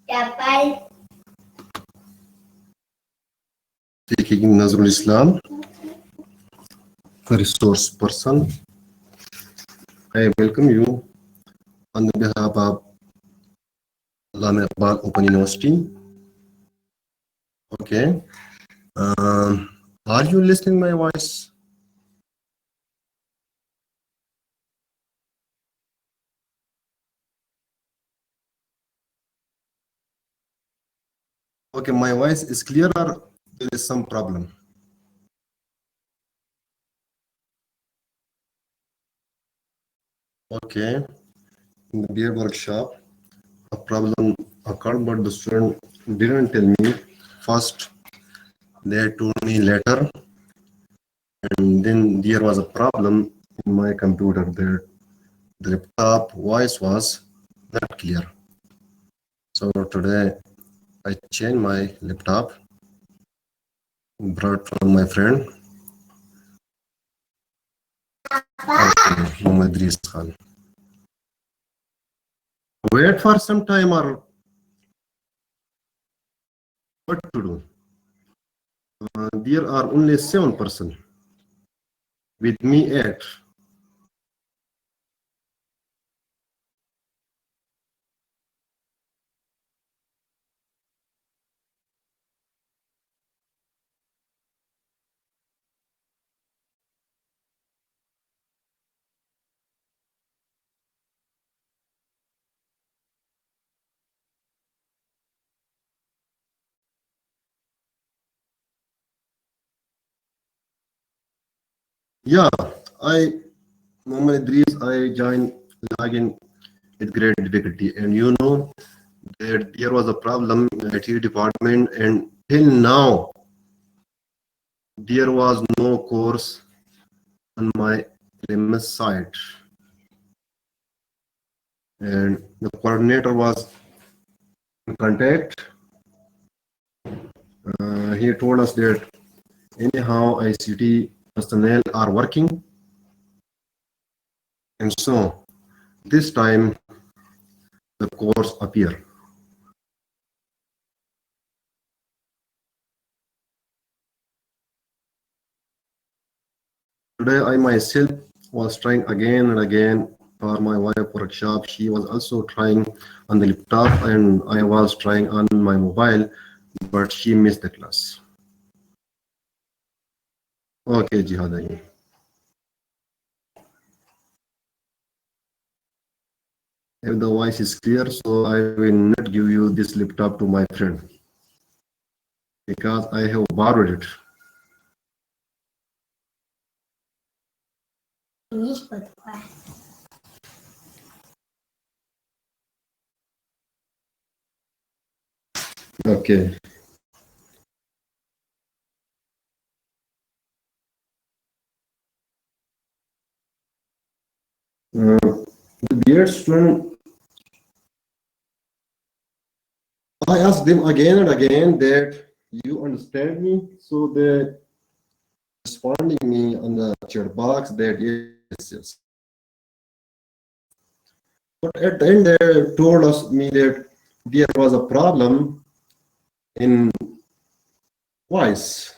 Taking Nazrul Islam, a resource person. I welcome you on behalf of Allama Iqbal Open University. Okay. Are you listening my voice? Okay, my voice is clear or there is some problem? Okay. In the beer workshop, a problem occurred, but the student didn't tell me first. They told me later, and then there was a problem in my computer that the laptop voice was not clear. So today I changed my laptop, brought from my friend. Okay, Muhammad Idris Khan. Wait for some time or what to do? There are only 7 persons. With me 8. Yeah, Muhammad Idris, I joined login with great difficulty, and you know that there was a problem in IT department, and till now there was no course on my LMS site, and the coordinator was in contact. He told us that anyhow ICT personnel are working, and so this time the course appear. Today I myself was trying again and again for my wife workshop. She was also trying on the laptop and I was trying on my mobile, but she missed the class. Okay, Jihad. If the voice is clear, so I will not give you this laptop to my friend because I have borrowed it. Okay. The dear student, I asked them again and again that you understand me, so they responding me on the chat box that yes, yes. But at the end, they told me that there was a problem in voice.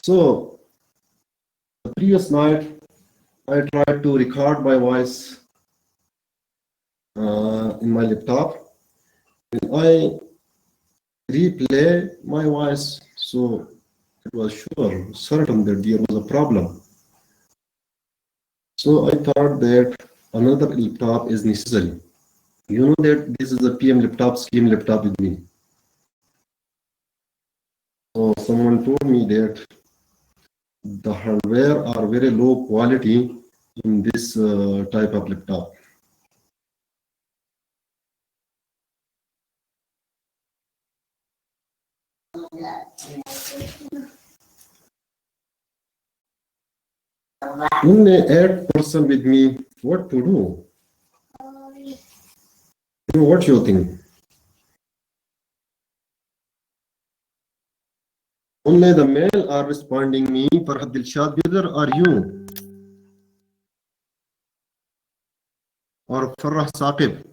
So the previous night, I tried to record my voice in my laptop. And I replay my voice, so it was certain that there was a problem. So I thought that another laptop is necessary. You know that this is a PM laptop, scheme laptop with me. So someone told me that the hardware are very low quality in this type of laptop. Only 8 person with me, what to do? You know, what you think? Only the male are responding me, Farhad Dilshad, whether are you? Or Farah Saqib?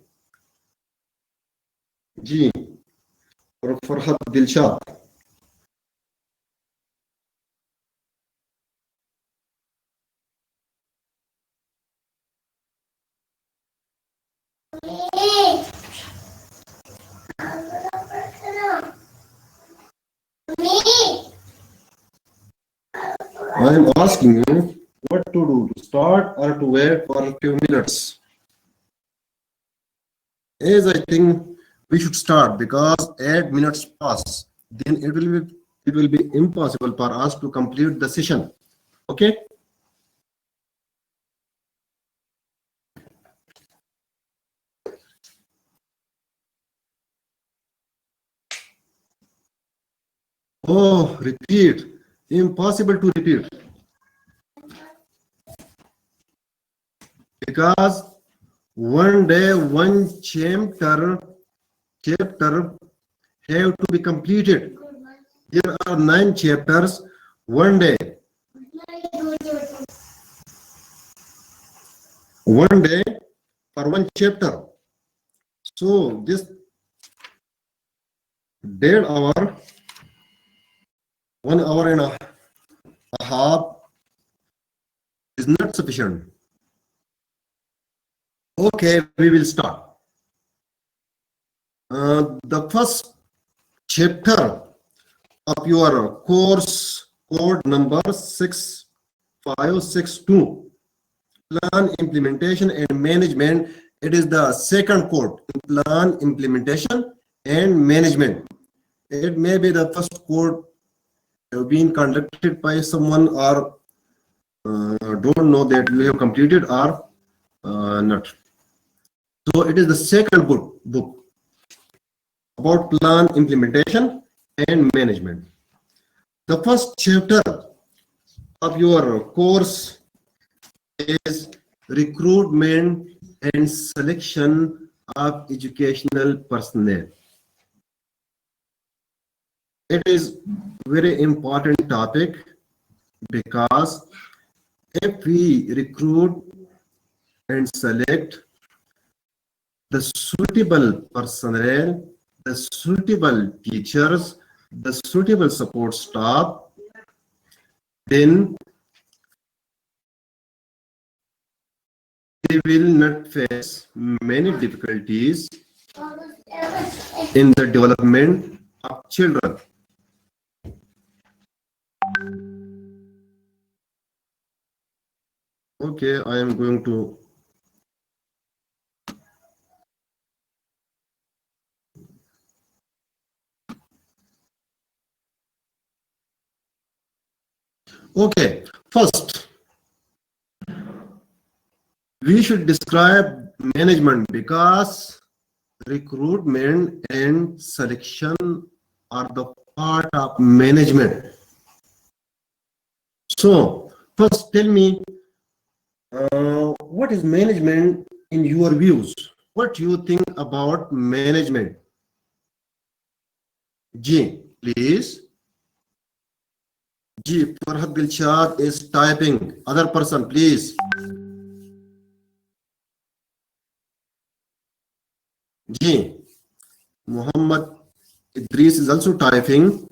जी, और Farhat Dilshad. I am asking you what to do, to start or to wait for a few minutes. As I think we should start because 8 minutes pass, then it will be impossible for us to complete the session. Okay? Oh, repeat. Impossible to repeat. Because one day one chapter have to be completed. There are 9 chapters. One day for one chapter. So this dead hour, 1 hour and a half is not sufficient. Okay, we will start. The first chapter of your course code number 6562, plan implementation and management. It is the second code, plan implementation and management. It may be the first code being conducted by someone or don't know that you have completed or not. So it is the second book about plan implementation and management. The first chapter of your course is recruitment and selection of educational personnel. It is very important topic because if we recruit and select the suitable personnel, the suitable teachers, the suitable support staff, then we will not face many difficulties in the development of children. Okay, I am going to okay, first we should describe management because recruitment and selection are the part of management. So first tell me what is management in your views? What do you think about management? Ji, please. Ji, Farhad Dilshad is typing. Other person, please. Ji, Muhammad Idris is also typing.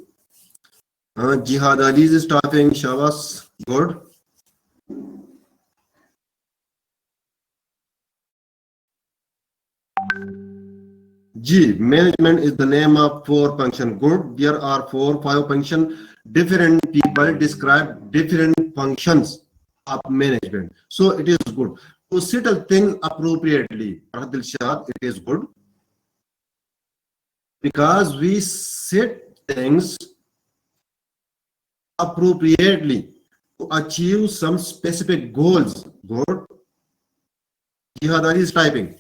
Jihad Ali is typing. Shabas, good. G, management is the name of 4 function. Good. There are 4, 5 function. Different people describe different functions of management. So it is good. To settle things appropriately, Adil Shah, it is good. Because we set things appropriately to achieve some specific goals. Good. Jihad Ali is typing.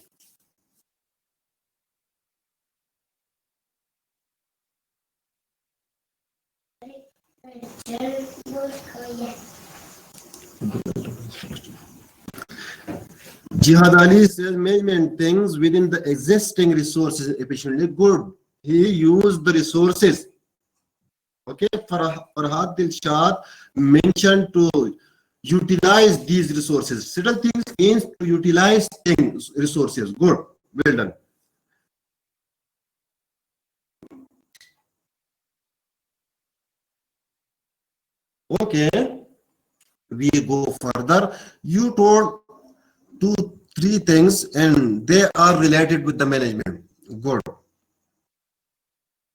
Jihad Ali says management things within the existing resources efficiently. Good. He used the resources. Okay, Farhad Dilshad mentioned to utilize these resources. Settle things means to utilize things, resources. Good. Well done. Okay, we go further. You told 2, 3 things and they are related with the management. Good.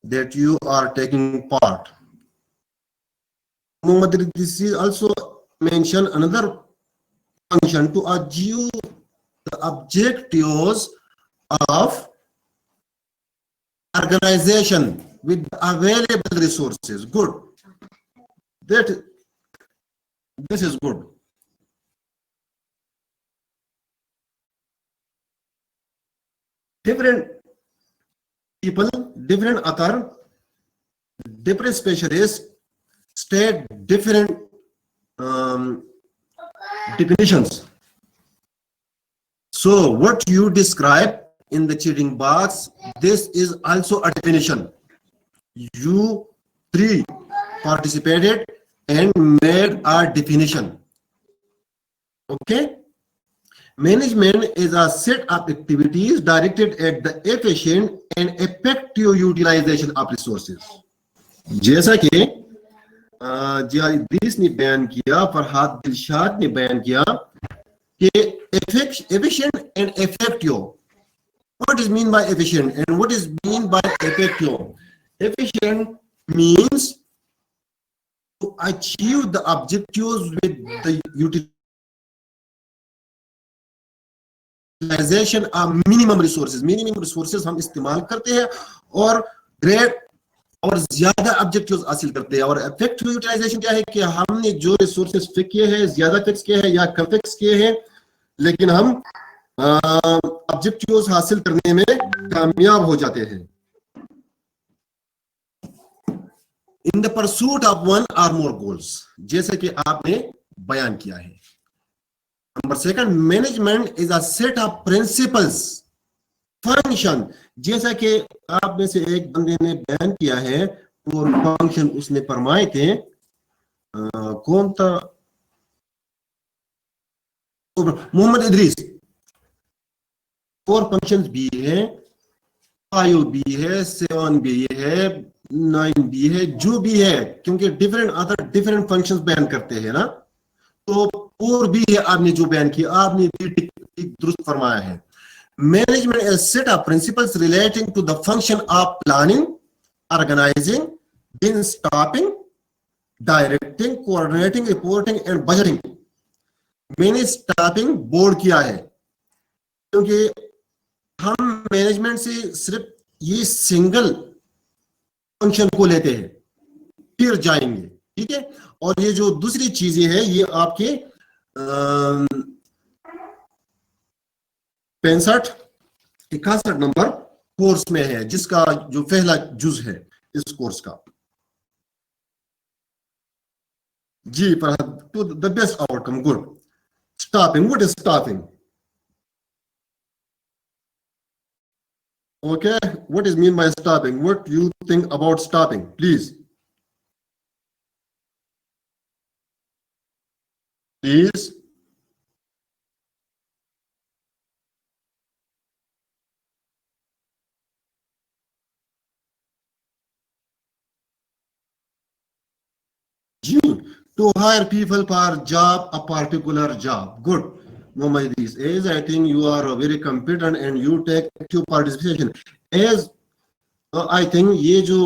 That you are taking part. Muhammad Ridisi also mentioned another function to achieve the objectives of organization with available resources. Good. That this is good. Different people, different author, different specialists state different definitions. So what you describe in the cheating box, this is also a definition. You 3 participated and made a definition. Okay. Management is a set of activities directed at the efficient and effective utilization of resources. जैसा कि जिया इद्रीस ने बयान किया, फरहाद दिलशाद ने बयान किया कि efficient and effective. What is mean by efficient and what is mean by effective? Efficient means to achieve the objectives with the utilization of minimum resources. Minimum resources हम इस्तेमाल करते हैं और ग्रेट और ज्यादा ऑब्जेक्टिव्स हासिल करते हैं. और इफेक्टिव यूटिलाइजेशन क्या है कि हमने जो रिसोर्सेज फिक्स किए हैं, ज्यादा फिक्स किए हैं या कम फिक्स किए हैं, लेकिन हम ऑब्जेक्टिव्स हासिल करने में कामयाब हो जाते हैं. In the pursuit of 1 or more goals, जैसे कि आपने बयान किया है. Number 2, management is a set of principles function. जैसा कि आप में से एक बंदे ने बयान किया है और फंक्शन उसने फरमाए थे, कौन था? मोहम्मद इदरीस. 4 फंक्शंस भी है, 5 भी है, 7 भी है, 9 भी है, जो भी है, क्योंकि डिफरेंट अदर डिफरेंट फंक्शंस बयान करते हैं ना. तो और भी है, आपने जो बयान किया आपने भी दुरुस्त फरमाया है. Management is a set of principles relating to the function of planning, organizing, then stopping, directing, coordinating, reporting and budgeting. मैंने स्टाफिंग बोर्ड किया है क्योंकि हम मैनेजमेंट से सिर्फ ये सिंगल फंक्शन को लेते हैं, फिर जाएंगे. ठीक है. और ये जो दूसरी चीजें हैं ये आपके 65-61 नंबर कोर्स में है, जिसका जो पहला जुज है इस कोर्स का. जी Farhad, to the best outcome. Good. Staffing, what is staffing? Okay, what is mean by stopping? What do you think about stopping, please? Please. To hire people for job, a particular job. Good. Muhammad Idris, as I think you are very competent and you take active participation. As I think ये जो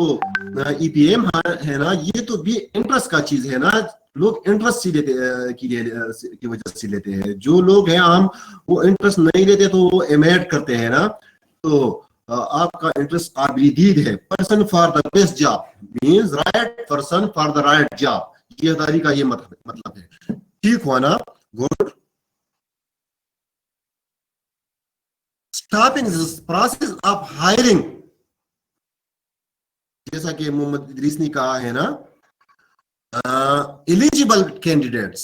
EPM है ना, ये तो भी interest का चीज है ना. लोग इंटरेस्ट से लेते की वजह से लेते हैं. जो लोग हैं आम वो इंटरेस्ट नहीं लेते तो वो एमेड करते हैं ना. तो आपका इंटरेस्ट काबिल है. Person for the best job means right person for the right job. ये तारीख का ये मतलब है. ठीक हुआ ना? Good. Staffing is process of hiring. जैसा कि मोहम्मद इदरीस ने कहा है ना, एलिजिबल कैंडिडेट्स.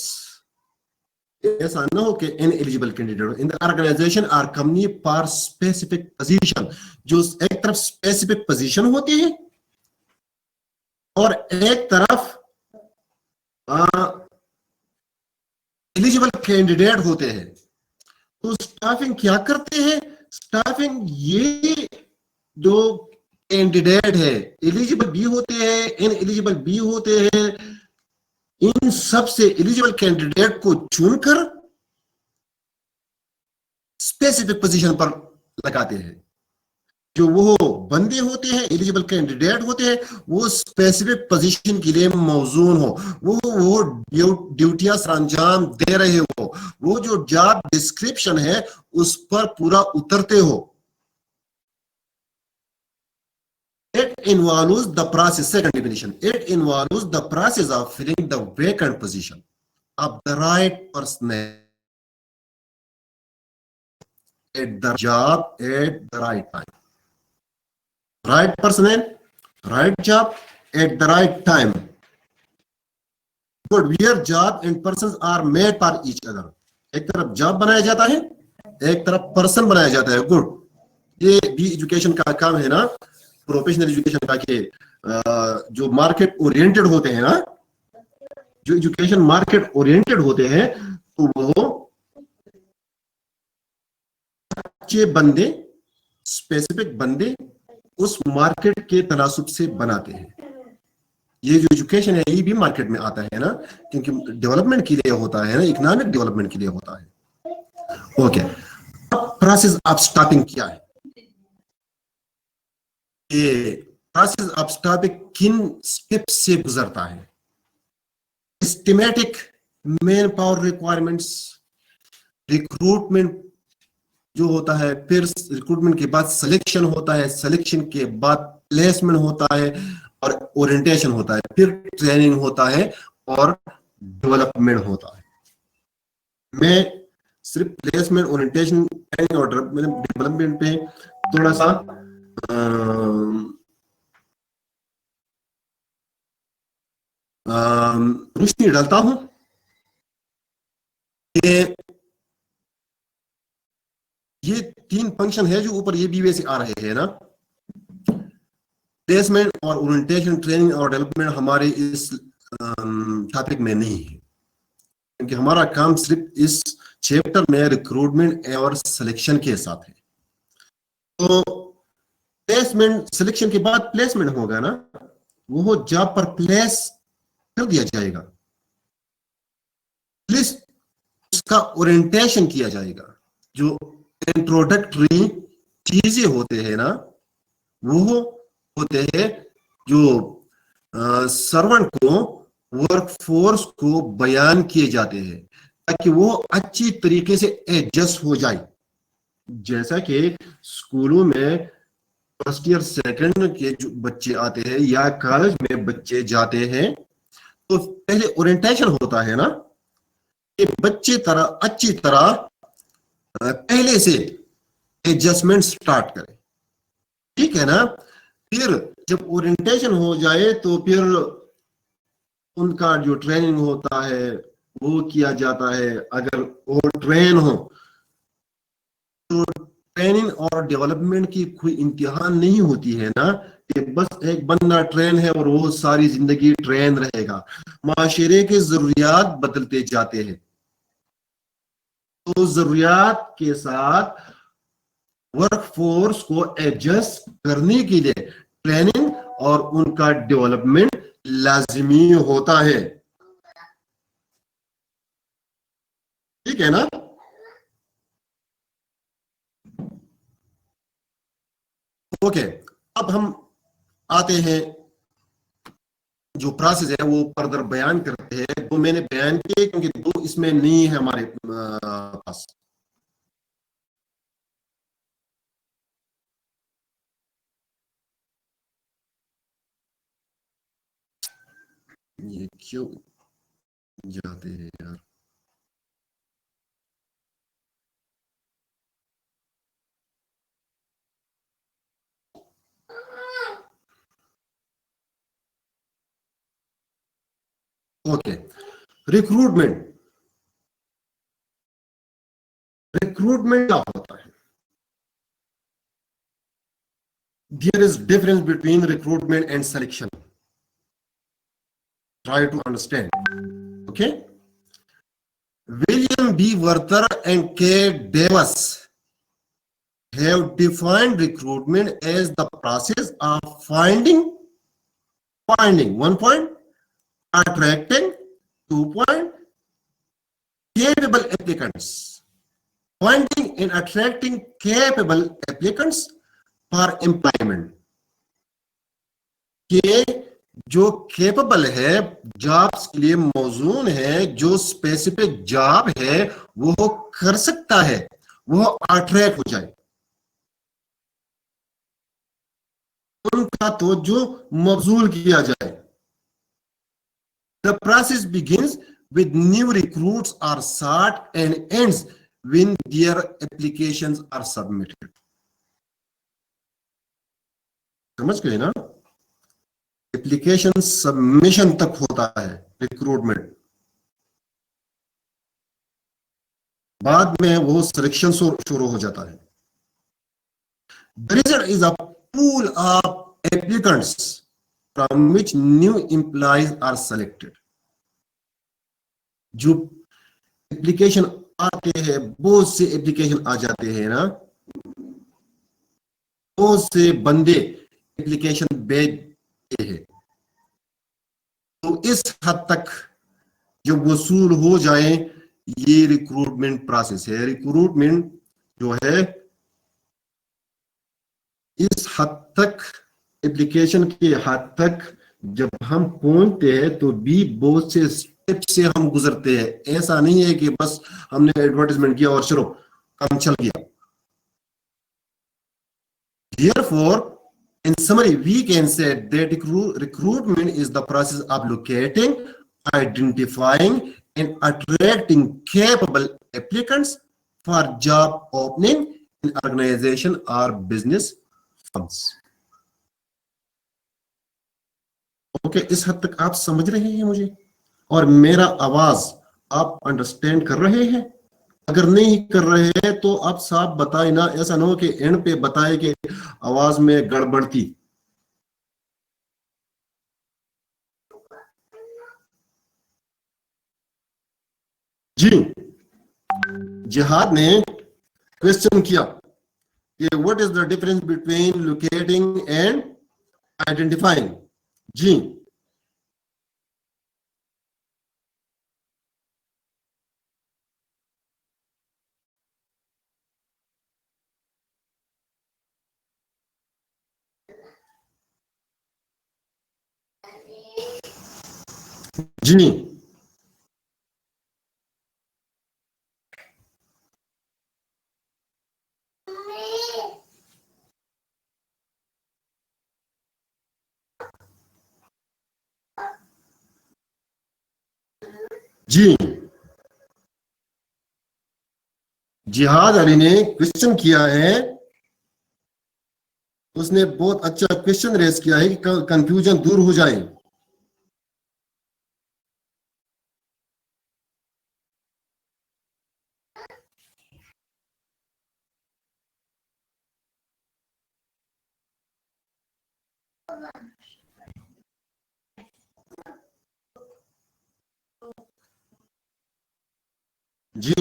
ऐसा ना हो कि ineligible candidate in the organisation or company for specific position. जो एक तरफ स्पेसिफिक पोजीशन होती है और एक तरफ एलिजिबल कैंडिडेट होते हैं. तो स्टाफिंग क्या करते हैं? स्टाफिंग ये जो कैंडिडेट है एलिजिबल भी होते हैं, इनएलिजिबल भी होते हैं, इन सबसे एलिजिबल कैंडिडेट को चुनकर स्पेसिफिक पोजीशन पर लगाते हैं। जो वो बंदे होते हैं, एलिजिबल कैंडिडेट होते हैं, वो स्पेसिफिक पोजीशन के लिए मौजूद हो, वो ड्यूटियां अंजाम दे रहे हो, वो जो जॉब डिस्क्रिप्शन है उस पर पूरा उतरते हो। It involves the process, second definition, it involves the process of filling the vacant position of the right person at the job at the right time. Right person, right job at the right time. Good. Where job and persons are made for each other. एक तरफ job बनाया जाता है, एक तरफ person बनाया जाता है। गुड। ये भी एजुकेशन का काम है ना, प्रोफेशनल एजुकेशन का, कि जो मार्केट ओरिएंटेड होते हैं ना, जो एजुकेशन मार्केट ओरिएंटेड होते हैं, तो वो अच्छे बंदे, स्पेसिफिक बंदे उस मार्केट के तनासुब से बनाते हैं। ये जो एजुकेशन है ये भी मार्केट में आता है ना, क्योंकि डेवलपमेंट के लिए होता है ना, इकोनॉमिक डेवलपमेंट के लिए होता है। ओके, अब प्रोसेस ऑफ स्टॉपिंग क्या है? ये प्रोसेस ऑफ स्टॉपिंग किन स्टेप्स से गुजरता है? Systematic man power requirements, recruitment जो होता है, फिर रिक्रूटमेंट के बाद सिलेक्शन होता है, सिलेक्शन के बाद प्लेसमेंट होता है और ओरिएंटेशन होता है, फिर ट्रेनिंग होता है और डेवलपमेंट होता है। मैं सिर्फ प्लेसमेंट, ओरिएंटेशन, ट्रेनिंग और डेवलपमेंट पे थोड़ा सा रोशनी डालता हूं कि ये तीन फंक्शन है जो ऊपर ये बीवे से आ रहे हैं ना, प्लेसमेंट और ओरिएंटेशन, ट्रेनिंग और डेवलपमेंट हमारे इस टॉपिक में नहीं है, क्योंकि हमारा काम सिर्फ इस चैप्टर में रिक्रूटमेंट और सिलेक्शन के साथ है। तो प्लेसमेंट, सिलेक्शन के बाद प्लेसमेंट होगा ना, वो जॉब पर प्लेस कर दिया जाएगा, प्लस उसका ओरिएंटेशन किया जाएगा। जो इंट्रोडक्टरी चीजें होते हैं ना, वो होते हैं जो सर्वेंट को, वर्कफोर्स को बयान किए जाते हैं ताकि वो अच्छी तरीके से एडजस्ट हो जाए। जैसा कि स्कूलों में फर्स्ट ईयर सेकंड के जो बच्चे आते हैं या कॉलेज में बच्चे जाते हैं, तो पहले ओरिएंटेशन होता है ना, कि बच्चे अच्छी तरह पहले से एडजस्टमेंट स्टार्ट करें, ठीक है ना। फिर जब ओरिएंटेशन हो जाए तो फिर उनका जो ट्रेनिंग होता है वो किया जाता है। अगर वो ट्रेन हो तो ट्रेनिंग और डेवलपमेंट की कोई इम्तिहान नहीं होती है ना, कि बस एक बंदा ट्रेन है और वो सारी जिंदगी ट्रेन रहेगा। माशरे के जरूरियात बदलते जाते हैं, तो जरूरियात के साथ वर्कफोर्स को एडजस्ट करने के लिए ट्रेनिंग और उनका डेवलपमेंट लाजिमी होता है, ठीक है ना। ओके, अब हम आते हैं, जो प्रोसेस है वो फर्दर बयान करते हैं। दो मैंने बयान किए क्योंकि दो इसमें नहीं है हमारे पास। ये क्यों जाते हैं यार? Okay, recruitment. रिक्रूटमेंट क्या होता है? There is difference between recruitment and selection. Try to understand. Okay. William B. Werther and K. Davis have defined recruitment as the process of finding, one point, attracting, 2 point, capable applicants, finding and attracting capable applicants for employment. के जो capable है, jobs के लिए मौजूद है, जो specific job है वो कर सकता है, वो अट्रैक्ट हो जाए, उनका तो जो मबजूल किया जाए. The process begins with new recruits are sought and ends when their applications are submitted. समझ गए ना? एप्लीकेशन सबमिशन तक होता है रिक्रूटमेंट, बाद में वो सिलेक्शन शुरू हो जाता है. The result is a pool of applicants from which new employees are selected. जो एप्लीकेशन आते हैं, बहुत से एप्लीकेशन आ जाते हैं ना, बहुत से बंदे एप्लीकेशन भेजते हैं, तो इस हद तक जब वसूल हो जाए, ये रिक्रूटमेंट प्रोसेस है. रिक्रूटमेंट जो है इस हद तक, एप्लीकेशन के हद तक जब हम पहुंचते हैं तो भी बहुत से स्टेप से हम गुजरते हैं. ऐसा नहीं है कि बस हमने एडवर्टाइजमेंट किया और चलो काम चल गया. Therefore, in summary, we can say that recruitment is the process of locating, identifying, and attracting capable applicants for job opening in organization or business firms. Okay, इस हद तक आप समझ रहे हैं मुझे, और मेरा आवाज आप अंडरस्टैंड कर रहे हैं? अगर नहीं कर रहे हैं तो आप साफ बताए ना, ऐसा ना हो कि एंड पे बताए कि आवाज में गड़बड़ थी. जी, जिहाद ने क्वेश्चन किया कि what is the difference between locating and identifying. जी, जी, जी, जिहाद अली ने क्वेश्चन किया है, उसने बहुत अच्छा क्वेश्चन रेस किया है कि कंफ्यूजन दूर हो जाए. जी,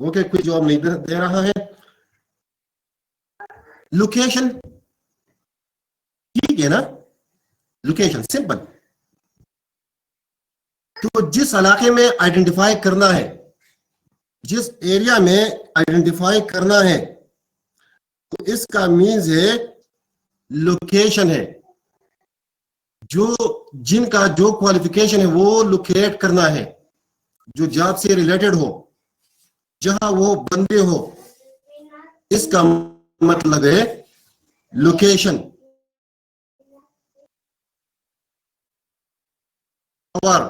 ओके, कोई जवाब नहीं दे रहा है. लोकेशन, ठीक है ना, लोकेशन सिंपल. तो जिस इलाके में आइडेंटिफाई करना है, जिस एरिया में आइडेंटिफाई करना है, तो इसका मीन्स है लोकेशन है. जो जिनका जो क्वालिफिकेशन है वो लोकेट करना है, जो जॉब से रिलेटेड हो, जहां वो बंदे हो, इसका मतलब है लोकेशन. और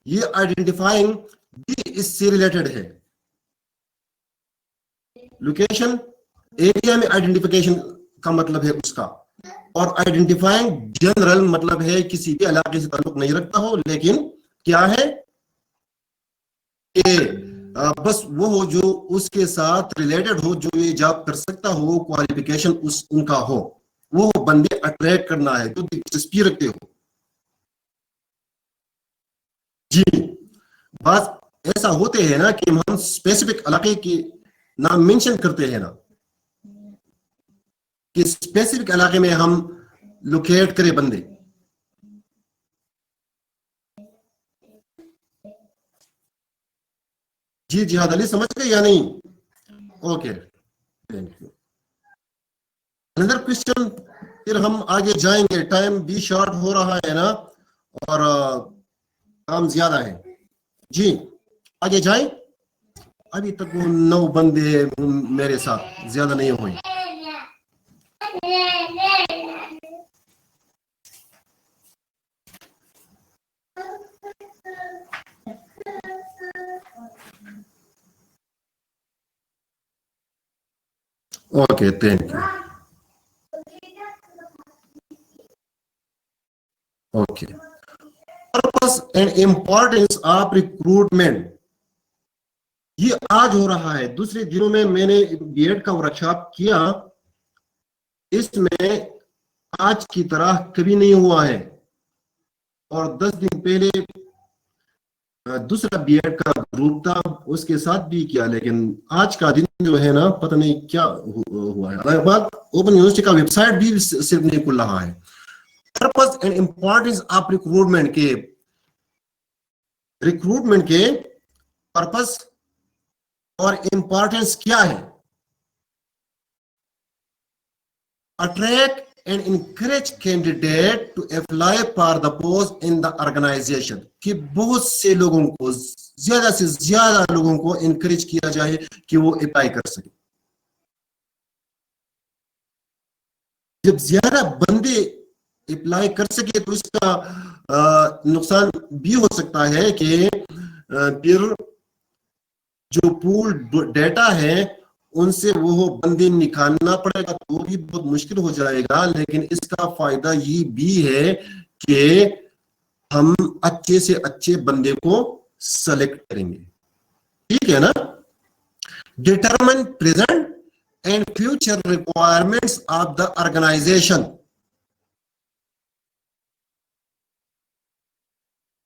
ये आइडेंटिफाइंग भी इससे रिलेटेड है. लोकेशन एरिया में आइडेंटिफिकेशन का मतलब है उसका, और आइडेंटिफाइंग जनरल मतलब है किसी भी इलाके से ताल्लुक नहीं रखता हो, लेकिन क्या है कि बस वो हो जो उसके साथ रिलेटेड हो, जो ये जॉब कर सकता हो, क्वालिफिकेशन उनका हो, वो बंदे अट्रैक्ट करना है जो दिलचस्पी रखते हो. जी, बात ऐसा होते हैं ना कि हम स्पेसिफिक इलाके की नाम मेंशन करते हैं ना, कि स्पेसिफिक इलाके में हम लोकेट करें बंदे, जी जिहाद अली समझ गए या नहीं? Okay, thank you. Another question, फिर हम आगे जाएंगे, टाइम भी शॉर्ट हो रहा है ना, और काम ज्यादा है। जी आगे जाएं। अभी तक वो 9 बंदे मेरे साथ, ज्यादा नहीं हुए। Okay, thank you. Okay, purpose and importance of recruitment, ये आज हो रहा है। दूसरे दिनों में मैंने बीएड का वर्कशॉप किया, इसमें आज की तरह कभी नहीं हुआ है। और 10 दिन पहले दूसरा बीएड का ग्रुप था, उसके साथ भी किया, लेकिन आज का दिन जो है ना, पता नहीं क्या हुआ है। बात ओपन यूनिवर्सिटी का वेबसाइट भी सिर्फ नहीं खुल रहा है। Purpose and importance of recruitment के पर्पस और इंपॉर्टेंस क्या है? Attract and encourage candidate to apply for the post in the organization, कि बहुत से लोगों को, ज्यादा से ज्यादा लोगों को encourage किया जाए कि वो अप्लाई कर सके। जब ज्यादा बंदे अप्लाई कर सके तो इसका नुकसान भी हो सकता है कि फिर जो पूल डेटा है उनसे वो बंदे निकालना पड़ेगा, तो भी बहुत मुश्किल हो जाएगा। लेकिन इसका फायदा ये भी है कि हम अच्छे से अच्छे बंदे को सेलेक्ट करेंगे, ठीक है ना? Determine present and future requirements of the organisation,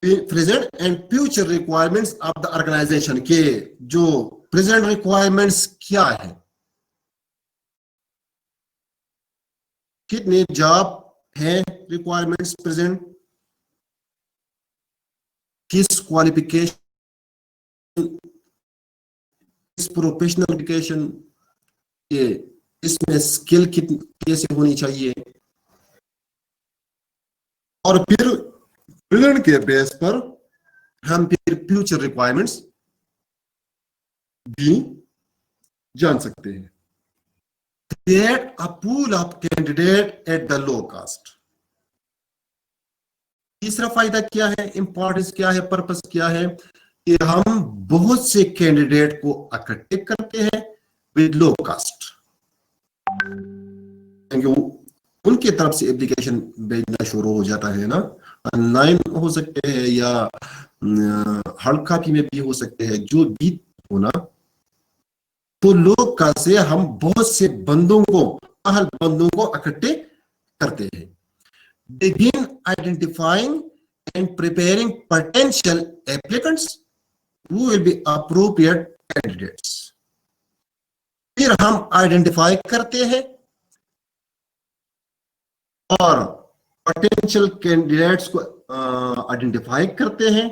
present and future requirements of the organisation के जो प्रेजेंट रिक्वायरमेंट्स क्या है, कितने जॉब है रिक्वायरमेंट्स प्रेजेंट, किस क्वालिफिकेशन, किस प्रोफेशनल एजुकेशन के, इसमें स्किल कितनी कैसे होनी चाहिए, और फिर प्रेजेंट के बेस पर हम फिर फ्यूचर रिक्वायरमेंट्स भी जान सकते हैं। Create a pool of candidate at the low cost. तीसरा फायदा क्या है, इंपॉर्टेंस क्या है, पर्पस क्या है, कि हम बहुत से कैंडिडेट को इकट्ठे करते हैं विद लो कास्ट, उनके तरफ से एप्लीकेशन भेजना शुरू हो जाता है ना। ऑनलाइन हो सकते हैं या हार्ड कॉपी में भी हो सकते हैं, जो भी हो ना। तो लोग का से हम बहुत से बंदों को, अहल बंदों को इकट्ठे करते हैं। Begin identifying and preparing potential applicants who will be appropriate candidates. फिर हम आइडेंटिफाई करते हैं और पोटेंशियल कैंडिडेट्स को आइडेंटिफाई करते हैं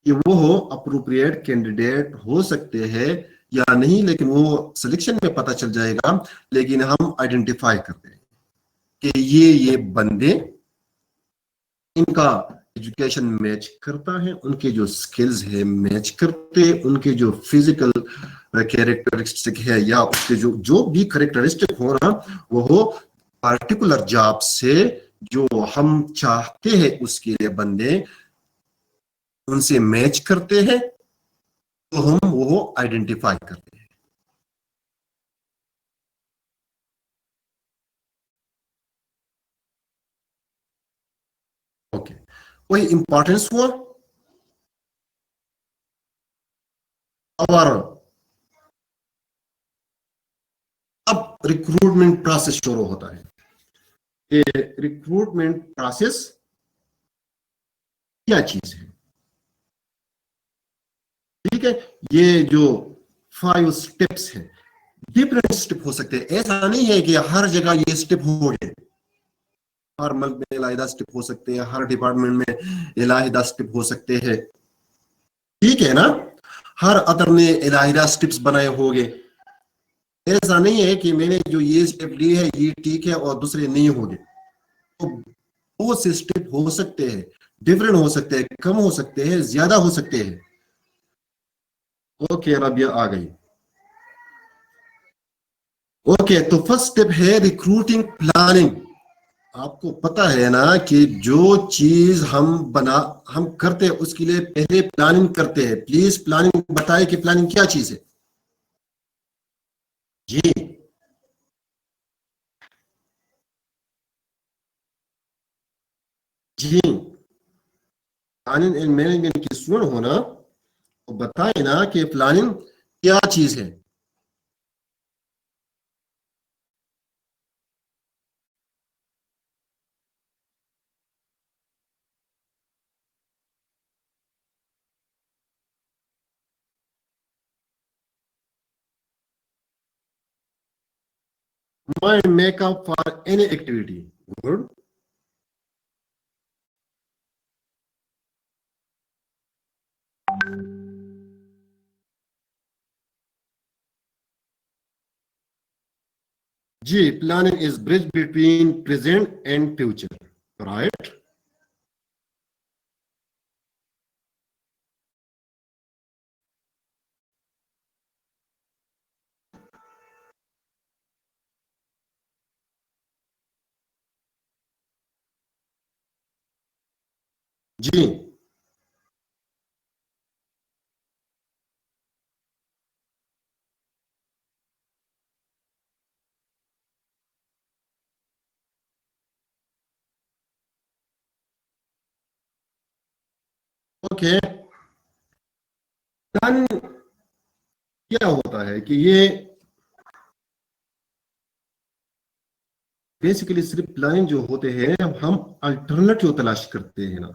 कि वो अप्रोप्रिएट कैंडिडेट हो सकते हैं या नहीं, लेकिन वो सिलेक्शन में पता चल जाएगा। लेकिन हम आइडेंटिफाई करते हैं कि ये बंदे, इनका एजुकेशन मैच करता है, उनके जो स्किल्स है मैच करते हैं, उनके जो फिजिकल कैरेक्टरिस्टिक है या उसके जो भी कैरेक्टरिस्टिक हो ना, वो पार्टिकुलर जॉब से जो हम चाहते हैं उसके लिए बंदे उनसे मैच करते हैं, तो हम वो आइडेंटिफाई करते हैं। ओके, वही इंपॉर्टेंस हुआ। और अब रिक्रूटमेंट प्रोसेस शुरू होता है। ये रिक्रूटमेंट प्रोसेस क्या चीज है, ठीक है? ये जो 5 स्टेप्स है, डिफरेंट स्टेप हो सकते हैं। ऐसा नहीं है कि हर जगह ये स्टेप हो गए, हर मल्क में इलाहिदा स्टेप हो सकते हैं, हर डिपार्टमेंट में इलाहिदा स्टेप हो सकते हैं, ठीक है ना? हर अदर ने इलाहिरा स्टेप्स बनाए होंगे। ऐसा नहीं है कि मैंने जो ये स्टेप लिए है ये ठीक है और दूसरे नहीं होंगे। तो वो से स्टेप हो सकते हैं, डिफरेंट हो सकते हैं, कम हो सकते हैं, ज्यादा हो सकते हैं। ओके रबिया आ गई। ओके तो फर्स्ट स्टेप है रिक्रूटिंग प्लानिंग। आपको पता है ना कि जो चीज हम करते हैं उसके लिए पहले प्लानिंग करते हैं। प्लीज प्लानिंग बताएं कि प्लानिंग क्या चीज है। जी जी, प्लानिंग एंड मैनेजमेंट की स्टूडेंट होना, तो बताए ना कि प्लानिंग क्या चीज है। Mind makeup for any activity. Good. जी, planning is bridge between present and future, right. जी ओके। प्लानिंग क्या होता है कि ये बेसिकली सिर्फ प्लानिंग जो होते हैं हम अल्टरनेटिव तलाश करते हैं ना,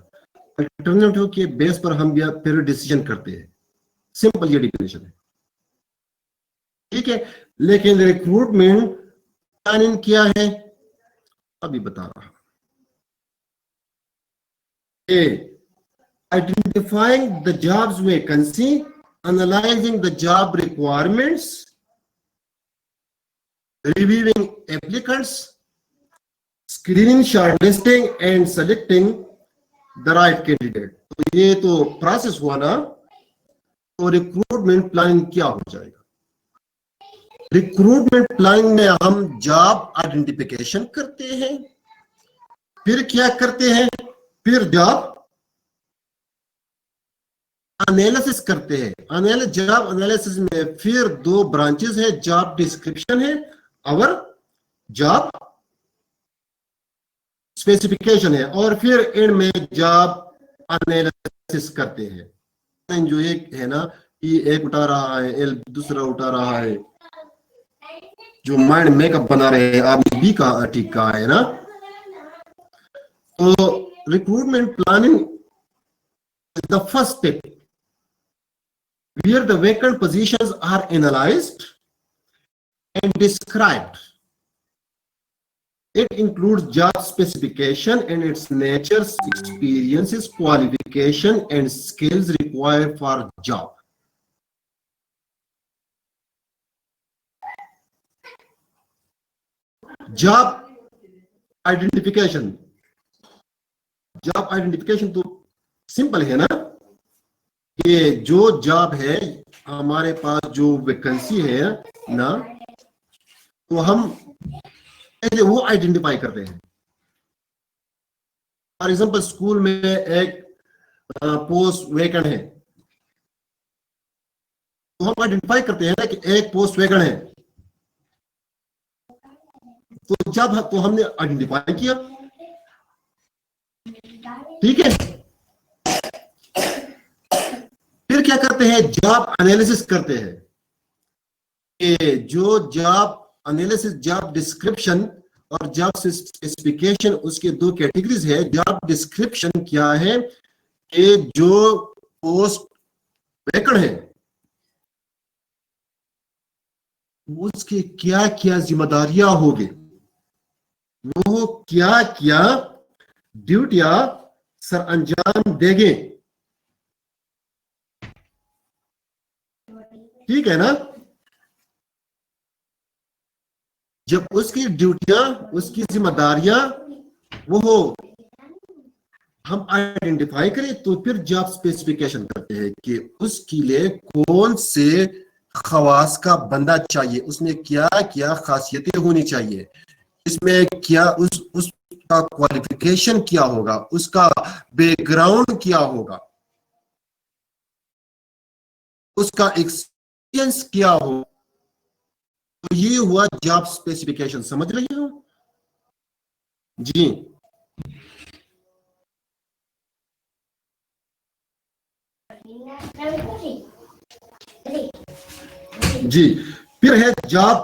अल्टरनेटिव के बेस पर हम फिर डिसीजन करते हैं। सिंपल ये डिफिनेशन है, ठीक है। लेकिन रिक्रूटमेंट प्लानिंग क्या है, अभी बता रहा। ए, identifying the jobs vacancy, analyzing the job requirements, reviewing applicants, screening, shortlisting and selecting the right candidate। तो ये तो प्रोसेस हुआ ना। तो रिक्रूटमेंट प्लानिंग क्या हो जाएगा। रिक्रूटमेंट प्लानिंग में हम जॉब आइडेंटिफिकेशन करते हैं, फिर क्या करते हैं, फिर जॉब एनालिसिस करते हैं। जॉब एनालिसिस में फिर दो ब्रांचेस है, जॉब डिस्क्रिप्शन है और जॉब स्पेसिफिकेशन है, और फिर एंड में जॉब एनालिसिस करते हैं। जो एक है ना, ये एक उठा रहा है, एल दूसरा उठा रहा है, जो माइंड मेकअप बना रहे हैं आप भी का ठीक कहा है ना। तो recruitment planning is the first step where the vacant positions are analyzed and described. It includes job specification and its nature, experiences, qualification and skills required for job. Job identification, job identification तो simple है ना। ये जो job है, हमारे पास जो vacancy है ना, तो हम पहले वो आइडेंटिफाई करते हैं। फॉर एग्जांपल स्कूल में एक पोस्ट वैकेंट है, तो हम आइडेंटिफाई करते हैं ना कि एक पोस्ट वैकेंट है। तो जब तो हमने आइडेंटिफाई किया, ठीक है। फिर क्या करते हैं, जॉब एनालिसिस करते हैं कि जो जॉब एनालिसिस, जॉब डिस्क्रिप्शन और जॉब स्पेसिफिकेशन, उसके दो कैटेगरीज है। जॉब डिस्क्रिप्शन क्या है कि जो पोस्ट वैकेंट है उसकी क्या क्या जिम्मेदारियां होगी, वो क्या क्या ड्यूटियां सर अंजाम देंगे। ठीक है ना। जब उसकी ड्यूटियां, उसकी जिम्मेदारियां वो हो, हम आइडेंटिफाई करें, तो फिर जॉब स्पेसिफिकेशन करते हैं कि उसके लिए कौन से खवास का बंदा चाहिए, उसमें क्या क्या खासियतें होनी चाहिए, इसमें क्या उसका क्वालिफिकेशन क्या होगा, उसका बैकग्राउंड क्या होगा, उसका एक्सपीरियंस क्या हो। तो ये हुआ जॉब स्पेसिफिकेशन, समझ रही हो जी। जी, फिर है जॉब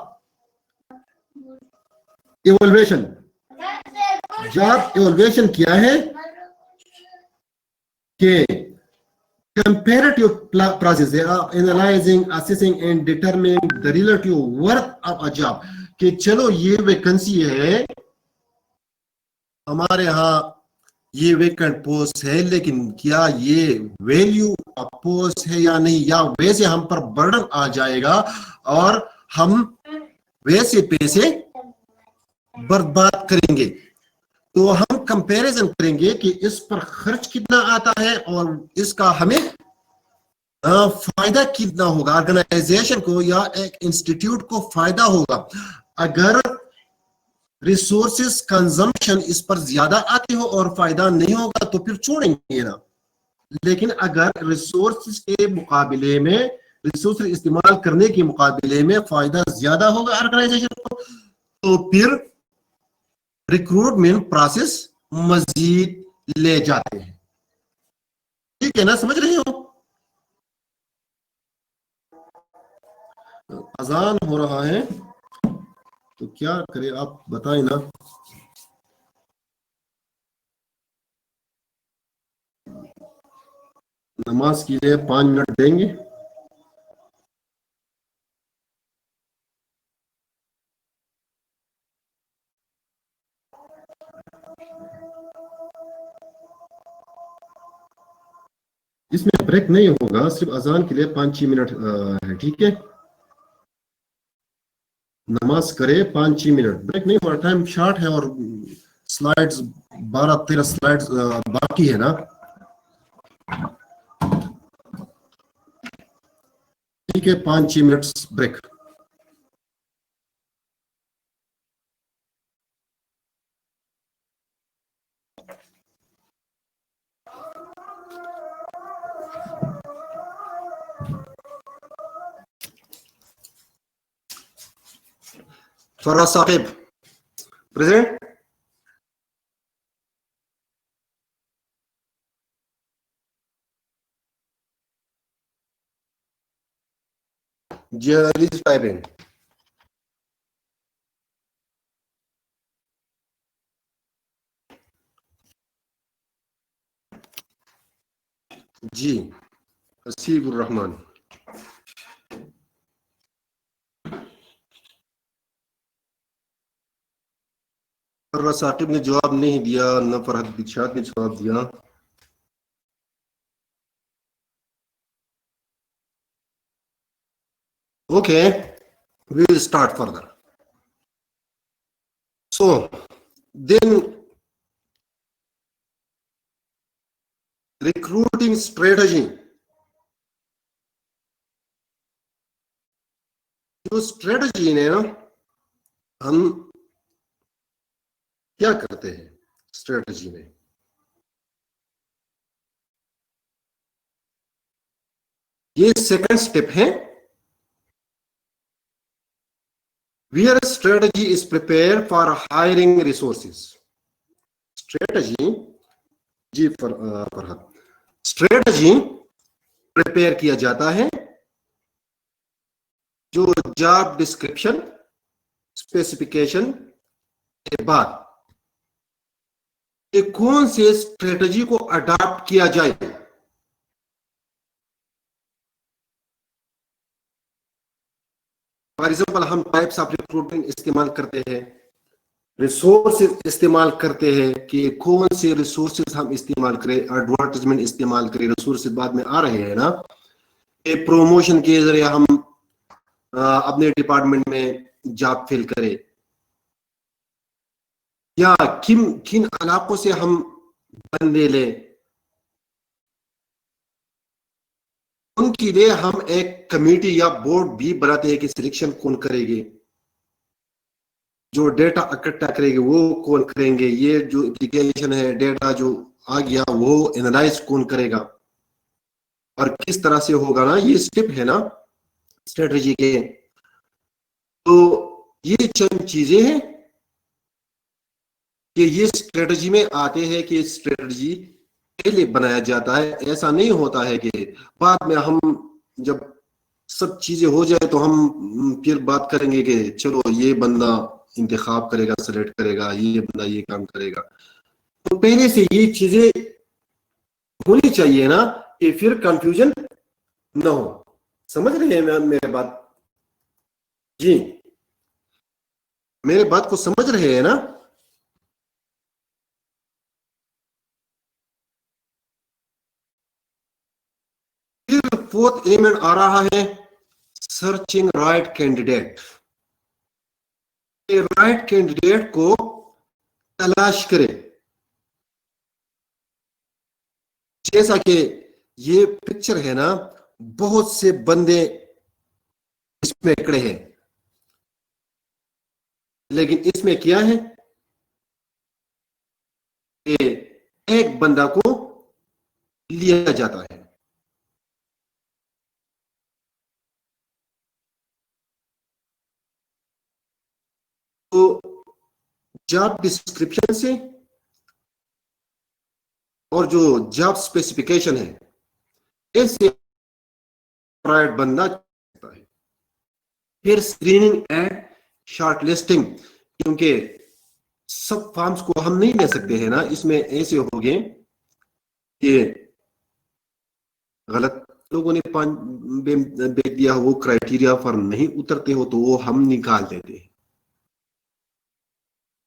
इवोल्यूशन। जॉब इवोल्यूशन क्या है कि comparative process, they are analyzing, assessing and determining the relative worth of a job। कि चलो ये वैकेंसी है हमारे यहाँ, ये वैकेंट पोस्ट है, लेकिन क्या ये वैल्यू ऑफ पोस्ट है या नहीं, या वैसे हम पर बर्डन आ जाएगा और हम वैसे पैसे बर्बाद करेंगे। तो हम कंपैरिजन करेंगे कि इस पर खर्च कितना आता है और इसका हमें फायदा कितना होगा, ऑर्गेनाइजेशन को या एक इंस्टीट्यूट को फायदा होगा। अगर रिसोर्सेस कंजम्पशन इस पर ज्यादा आती हो और फायदा नहीं होगा तो फिर छोड़ेंगे ना। लेकिन अगर रिसोर्सेस के मुकाबले में, रिसोर्स इस्तेमाल करने के मुकाबले में फायदा ज्यादा होगा ऑर्गेनाइजेशन को, तो फिर रिक्रूटमेंट प्रोसेस मजीद ले जाते हैं। ठीक है ना, समझ रहे हो। अजान हो रहा है तो क्या करें, आप बताएं ना। नमाज के लिए 5 मिनट देंगे। इसमें ब्रेक नहीं होगा, सिर्फ अजान के लिए 5-6 मिनट है, ठीक है। नमाज करे 5-6 मिनट, ब्रेक नहीं हुआ, टाइम शॉर्ट है और स्लाइड्स 12-13 स्लाइड्स बाकी है ना। ठीक है, 5-6 minute break. Faraz Saqib present. जी टाइपिंग। जी असीकुर रहमान। फराज साकिब ने जवाब नहीं दिया, न फरहत बिछात ने जवाब दिया। Okay, we will start further. So then, recruiting strategy, जो स्ट्रेटजी है ना, हम क्या करते हैं स्ट्रेटजी में। ये सेकंड स्टेप है, where strategy is prepared for hiring resources। Strategy जी फरहत, स्ट्रेटजी प्रिपेयर किया जाता है जो जॉब डिस्क्रिप्शन स्पेसिफिकेशन के बाद एक कौन से स्ट्रेटजी को अडॉप्ट किया जाए। फॉर एग्जाम्पल, हम टाइप्स ऑफ रिक्रूटमेंट इस्तेमाल करते हैं, रिसोर्सेज इस्तेमाल करते हैं कि कौन से रिसोर्सेज हम इस्तेमाल करें, एडवर्टाइजमेंट इस्तेमाल करें, रिसोर्सेज बाद में आ रहे हैं ना। प्रमोशन के जरिए हम अपने डिपार्टमेंट में जॉब फिल करे, या किन किन इलाकों से हम बंदे ले, उनके लिए हम एक कमेटी या बोर्ड भी बनाते हैं कि सिलेक्शन कौन करेंगे, जो डेटा इकट्ठा करेंगे वो कौन करेंगे, ये जो एप्लीकेशन है डेटा जो आ गया वो एनालाइज कौन करेगा, और किस तरह से होगा ना, ये स्टेप है ना स्ट्रेटजी के। तो ये चंद चीजें हैं कि ये स्ट्रेटजी में आते हैं कि स्ट्रेटजी पहले बनाया जाता है। ऐसा नहीं होता है कि बाद में हम जब सब चीजें हो जाए तो हम फिर बात करेंगे कि चलो ये बंदा इंतखाब करेगा, सेलेक्ट करेगा, ये बंदा ये काम करेगा। तो पहले से ये चीजें होनी चाहिए ना, कि फिर कंफ्यूजन ना हो। समझ रहे हैं मेरे बात जी? मेरे बात को समझ रहे हैं ना? फिर फोर्थ एलिमेंट आ रहा है searching right candidate. Right candidate को तलाश करें। जैसा कि ये पिक्चर है ना, बहुत से बंदे इसमें खड़े हैं, लेकिन इसमें क्या है कि एक बंदा को लिया जाता है। तो जॉब डिस्क्रिप्शन से और जो जॉब स्पेसिफिकेशन है, इससे राइट बंदा है। फिर स्क्रीनिंग एंड शॉर्ट लिस्टिंग, क्योंकि सब फॉर्म्स को हम नहीं ले सकते हैं ना, इसमें ऐसे हो गए कि गलत लोगों ने भेज दिया, वो क्राइटेरिया पर नहीं उतरते हो तो वो हम निकाल देते हैं।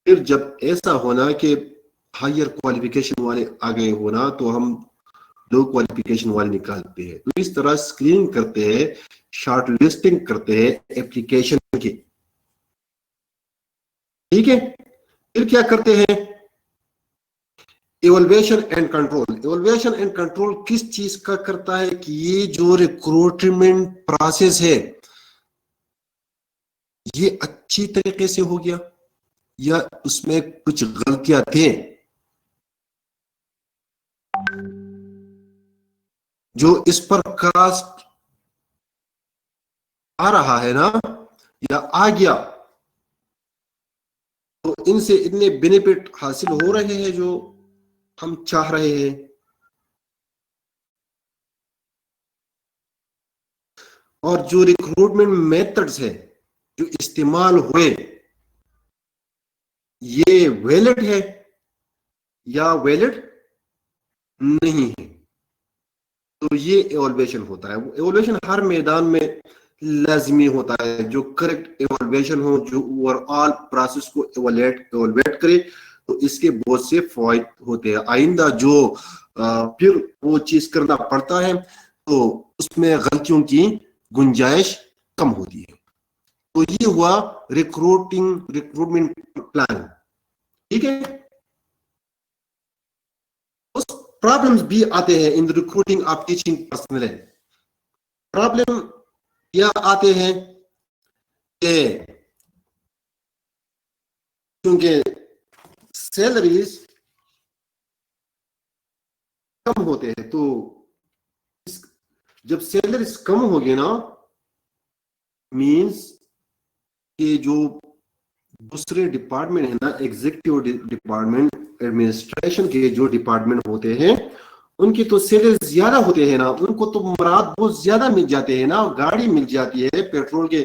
फिर जब ऐसा होना कि हायर क्वालिफिकेशन वाले आ गए होना तो हम लो क्वालिफिकेशन वाले निकालते हैं। तो इस तरह स्क्रीनिंग करते हैं, शॉर्ट लिस्टिंग करते हैं एप्लीकेशन की। ठीक है, फिर क्या करते हैं? Evolution and control. Evolution and control किस चीज का करता है कि ये जो रिक्रूटमेंट प्रोसेस है ये अच्छी तरीके से हो गया या उसमें कुछ गलतियां थी जो इस पर कास्ट आ रहा है ना या आ गया, तो इनसे इतने बेनिफिट हासिल हो रहे हैं जो हम चाह रहे हैं। और जो रिक्रूटमेंट मेथड्स है जो इस्तेमाल हुए ये वैलिड है या वैलिड नहीं है, तो ये एवोल्यूशन होता है। एवोल्यूशन हर मैदान में लाजमी होता है, जो करेक्ट एवोल्यूशन हो, जो ओवरऑल प्रोसेस को एवोल्यूएट करे, तो इसके बहुत से फायदे होते हैं। आइंदा जो फिर वो चीज करना पड़ता है तो उसमें गलतियों की गुंजाइश कम होती है। तो ये हुआ रिक्रूटमेंट प्लान। ठीक है, उस प्रॉब्लम्स भी आते हैं in recruiting of teaching personnel. Problem क्या आते हैं कि क्योंकि सैलरीज कम होते हैं, तो जब सैलरीज कम होगी ना, मींस कि जो दूसरे डिपार्टमेंट है ना, एग्जीक्यूटिव डिपार्टमेंट, एडमिनिस्ट्रेशन के जो डिपार्टमेंट होते हैं उनकी तो सैलरी ज्यादा होते हैं ना, उनको तो मुराद बहुत ज्यादा मिल जाते हैं ना, गाड़ी मिल जाती है, पेट्रोल के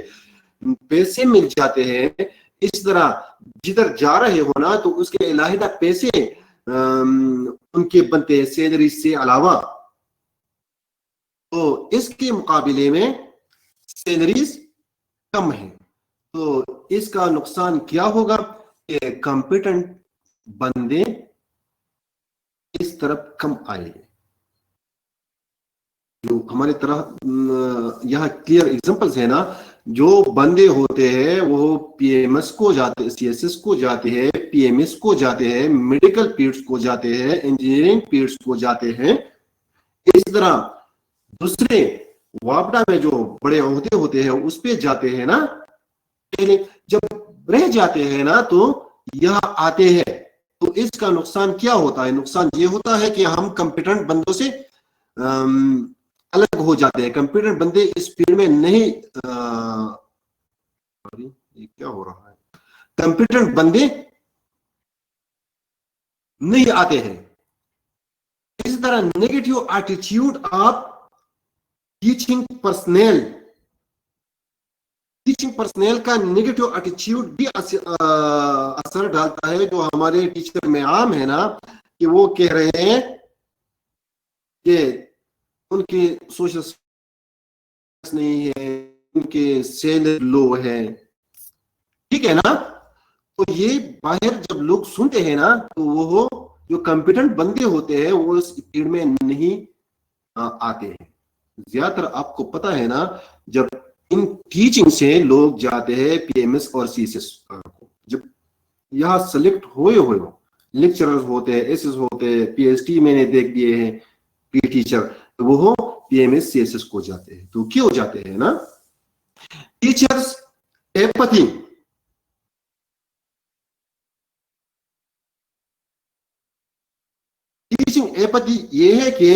पैसे मिल जाते हैं। इस तरह जिधर जा रहे हो ना तो उसके इलाहिदा पैसे उनके बनते हैं सैलरी से अलावा। तो इसके मुकाबले में सैलरीज कम है, तो इसका नुकसान क्या होगा कि कॉम्पिटेंट बंदे इस तरफ कम आएंगे। जो हमारी तरह यहाँ क्लियर एग्जांपल्स है ना जो बंदे होते हैं वो पीएमएस को जाते, सीएसएस को जाते हैं, पीएमएस को जाते हैं, मेडिकल पीड्स को जाते हैं, इंजीनियरिंग पीड्स को जाते हैं। इस तरह दूसरे वापडा में जो बड़े ओहदे होते हैं उस पे जाते हैं ना, जब रह जाते हैं ना तो यहाँ आते हैं। तो इसका नुकसान क्या होता है? नुकसान ये होता है कि हम कंपिटेंट बंदों से अलग हो जाते हैं। कंप्यूटर बंदे इस फील्ड में नहीं ये क्या हो रहा है, कंप्यूटर बंदे नहीं आते हैं। इस तरह negative attitude of teaching personal का नेगेटिव एटीट्यूड भी असर डालता है। जो हमारे टीचर में आम है ना कि वो कह रहे हैं कि उनके सोशल नहीं है, उनके सैलरी लो है, ठीक है ना। तो ये बाहर जब लोग सुनते हैं ना तो वो जो कॉम्पिटेंट बंदे होते हैं वो इस फील्ड में नहीं आते हैं। ज्यादातर आपको पता है ना, जब इन टीचिंग से लोग जाते हैं पीएमएस और सीएसएस को, जब यहाँ सेलेक्ट हुए लेक्चरर्स होते हैं, एसएस होते हैं, पीएचडी मैंने देख दिए हैं, पी टीचर, तो वो पीएमएस सीएसएस को जाते हैं। तो क्यों जाते हैं ना? टीचर्स एपैथी, टीचिंग एपैथी ये है कि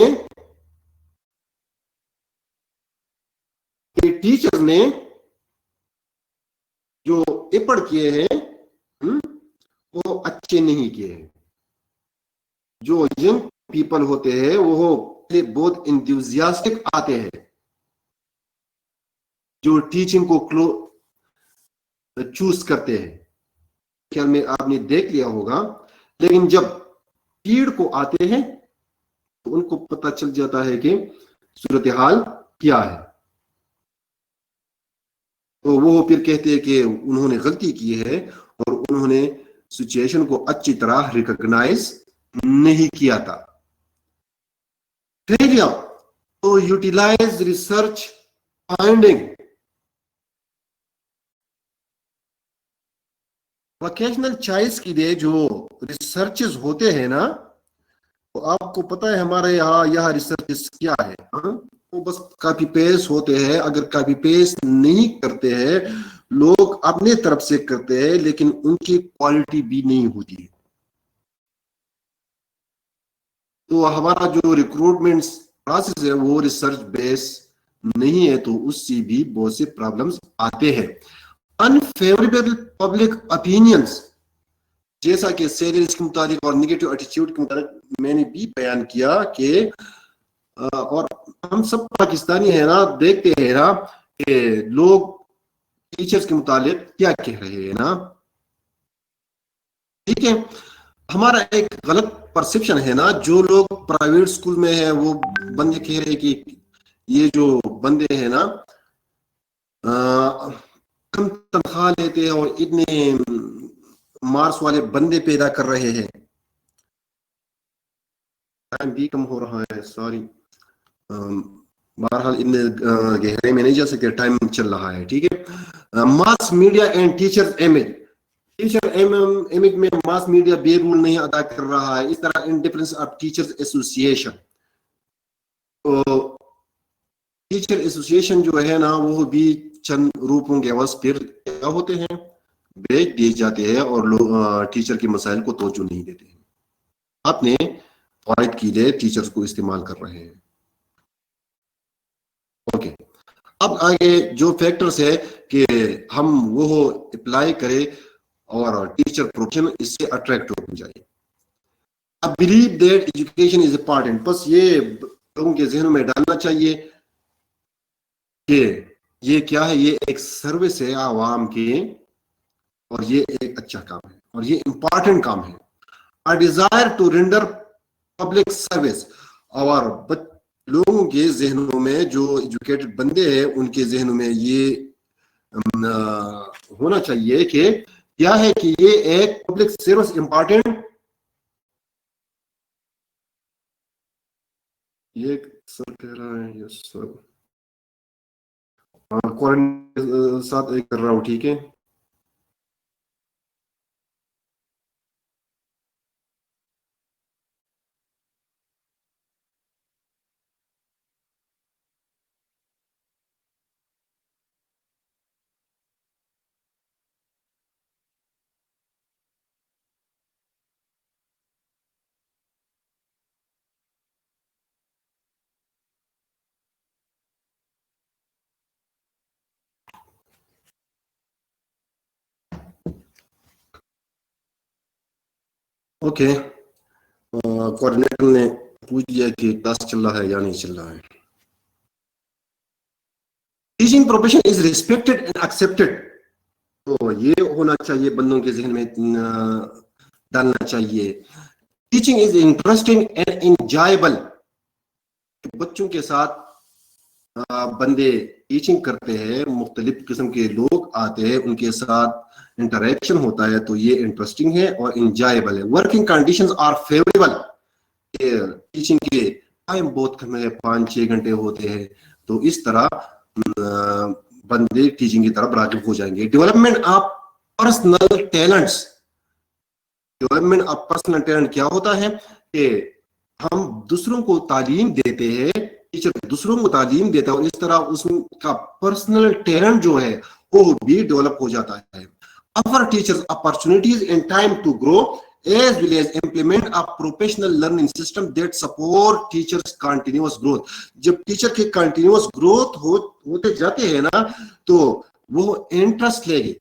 टीचर ने जो एफर्ट किए हैं वो अच्छे नहीं किए हैं। जो यंग पीपल होते हैं वो बहुत इंथुजियास्टिक आते हैं, जो टीचिंग को चूज करते हैं, ख्याल में आपने देख लिया होगा। लेकिन जब पीड़ को आते हैं तो उनको पता चल जाता है कि सूरत हाल क्या है। तो वो फिर कहते हैं कि उन्होंने गलती की है और उन्होंने सिचुएशन को अच्छी तरह रिकॉग्नाइज नहीं किया था। फेलियर तो utilise research finding, vocational choice के लिए जो रिसर्चेस होते हैं ना, तो आपको पता है हमारे यहाँ रिसर्चेस क्या है? वो बस कॉपी पेस्ट होते हैं। अगर कॉपी पेस्ट नहीं करते हैं, लोग अपने तरफ से करते हैं लेकिन उनकी क्वालिटी भी नहीं होती है। तो हमारा जो रिक्रूटमेंट प्रोसेस है वो रिसर्च बेस नहीं है, तो उससे भी बहुत से प्रॉब्लम्स आते हैं। अनफेवरेबल पब्लिक ओपिनियंस, जैसा कि सैलरीज के मुताबिक और नेगेटिव एटीट्यूड के मुताबिक मैंने भी बयान किया कि और हम सब पाकिस्तानी है ना, देखते हैं ना कि लोग टीचर्स के मुताबिक क्या कह रहे हैं ना, ठीक है। हमारा एक गलत परसेप्शन है ना, जो लोग प्राइवेट स्कूल में है वो बंदे कह रहे हैं कि ये जो बंदे हैं ना कम तनख्वाह लेते हैं और इतने मार्क्स वाले बंदे पैदा कर रहे हैं। टाइम भी कम हो रहा है, सॉरी। बहरहाल इतने गहरे में नहीं जा सकते, टाइम चल रहा है, ठीक है। Mass media and teachers image, teacher image में मास मीडिया बेरोल नहीं अदा कर रहा है। इस तरह इंडिपेंडेंस ऑफ टीचर्स एसोसिएशन, तो टीचर एसोसिएशन जो है ना वो भी चंद रूपों के आवाज फिर क्या होते हैं, बेच दिए जाते हैं और लोग टीचर के मसाइल को तवज्जो नहीं देते हैं, अपने फायदे के लिए टीचर्स को इस्तेमाल कर रहे हैं। ओके, अब आगे जो फैक्टर्स है कि हम वो अप्लाई करें और टीचर प्रोफेशन इससे अट्रैक्टिव हो जाए। अब believe that education is important, बस ये लोगों के जहनों में डालना चाहिए कि ये क्या है, ये एक सर्विस है आवाम की और ये एक अच्छा काम है और ये इंपॉर्टेंट काम है। A desire to render public service, और लोगों के जहनों में जो एजुकेटेड बंदे हैं उनके जहनों में ये होना चाहिए कि क्या है कि ये एक पब्लिक सर्विस इंपॉर्टेंट, ये सर कह रहा है, यस सर, हाँ कोऑर्डिनेटर साथ एक कर रहा हूँ, ठीक है। ओके, कोऑर्डिनेटर ने पूछ दिया कि क्लास चल रहा है या नहीं चल रहा है। Teaching profession is respected and accepted, तो ये होना चाहिए बंदों के जहन में, डालना चाहिए। Teaching is interesting and enjoyable, बच्चों के साथ बंदे टीचिंग करते हैं, मुख्तलिफ किस्म के लोग आते हैं, उनके साथ इंटरेक्शन होता है, तो ये इंटरेस्टिंग है और इंजॉयबल है। Working conditions are favourable, teaching के टाइम बहुत कम है, 5-6 घंटे होते हैं, तो इस तरह बंदे टीचिंग की तरफ राग़िब हो जाएंगे। Development of personal talents, development of personal talent क्या होता है कि हम दूसरों को तालीम देते हैं, टीचर दूसरों को तालीम देता है और इस तरह उसका पर्सनल टैलेंट जो है वो भी डेवलप हो जाता है। Offer teachers opportunities and time to grow as well as implement a professional learning system that support teachers continuous growth। जब टीचर के कंटिन्यूअस ग्रोथ होते जाते हैं ना, तो वो इंटरेस्ट लेंगे,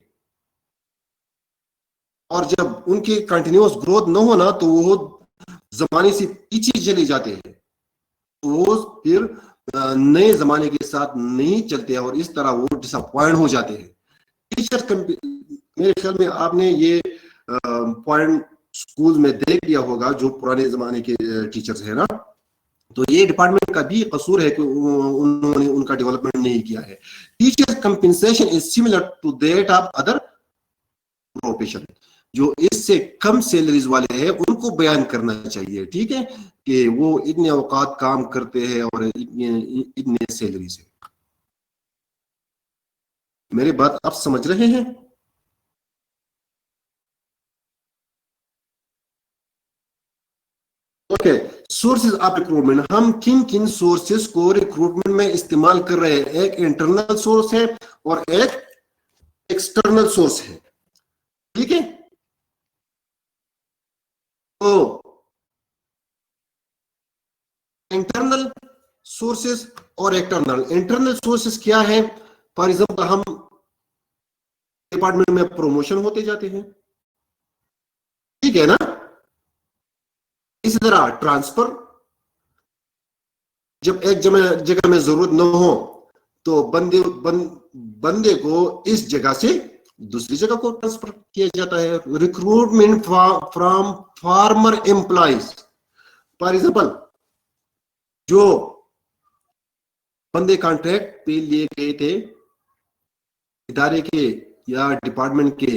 और जब उनकी कंटिन्यूअस ग्रोथ न होना तो वो जमाने से पीछे चले जाते हैं, तो वो फिर नए जमाने के साथ नहीं चलते हैं और इस तरह वो डिसअपॉइंट हो जाते हैं। टीचर, मेरे ख्याल में आपने ये पॉइंट स्कूल में देख लिया होगा, जो पुराने जमाने के टीचर्स है ना, तो ये डिपार्टमेंट का भी कसूर है कि उन्होंने उनका डेवलपमेंट नहीं किया है। Teacher compensation is similar to that of other profession, जो इससे कम सैलरीज वाले हैं उनको बयान करना चाहिए, ठीक है, कि वो इतने औकात काम करते हैं और इतने सैलरीज है। मेरी बात आप समझ रहे हैं? ओके, सोर्सेज ऑफ रिक्रूटमेंट, हम किन किन सोर्सेज को रिक्रूटमेंट में इस्तेमाल कर रहे हैं? एक इंटरनल सोर्स है और एक एक्सटर्नल सोर्स है, ठीक है। तो इंटरनल सोर्सेज और एक्सटर्नल, इंटरनल सोर्सेज क्या है? फॉर एग्जाम्पल, हम डिपार्टमेंट में प्रमोशन होते जाते हैं, ठीक है ना। इसी तरह ट्रांसफर, जब एक जगह में जरूरत न हो तो बंदे को इस जगह से दूसरी जगह को ट्रांसफर किया जाता है। Recruitment from farmer employees, for example, जो बंदे कॉन्ट्रैक्ट पे लिए गए थे इदारे के या डिपार्टमेंट के,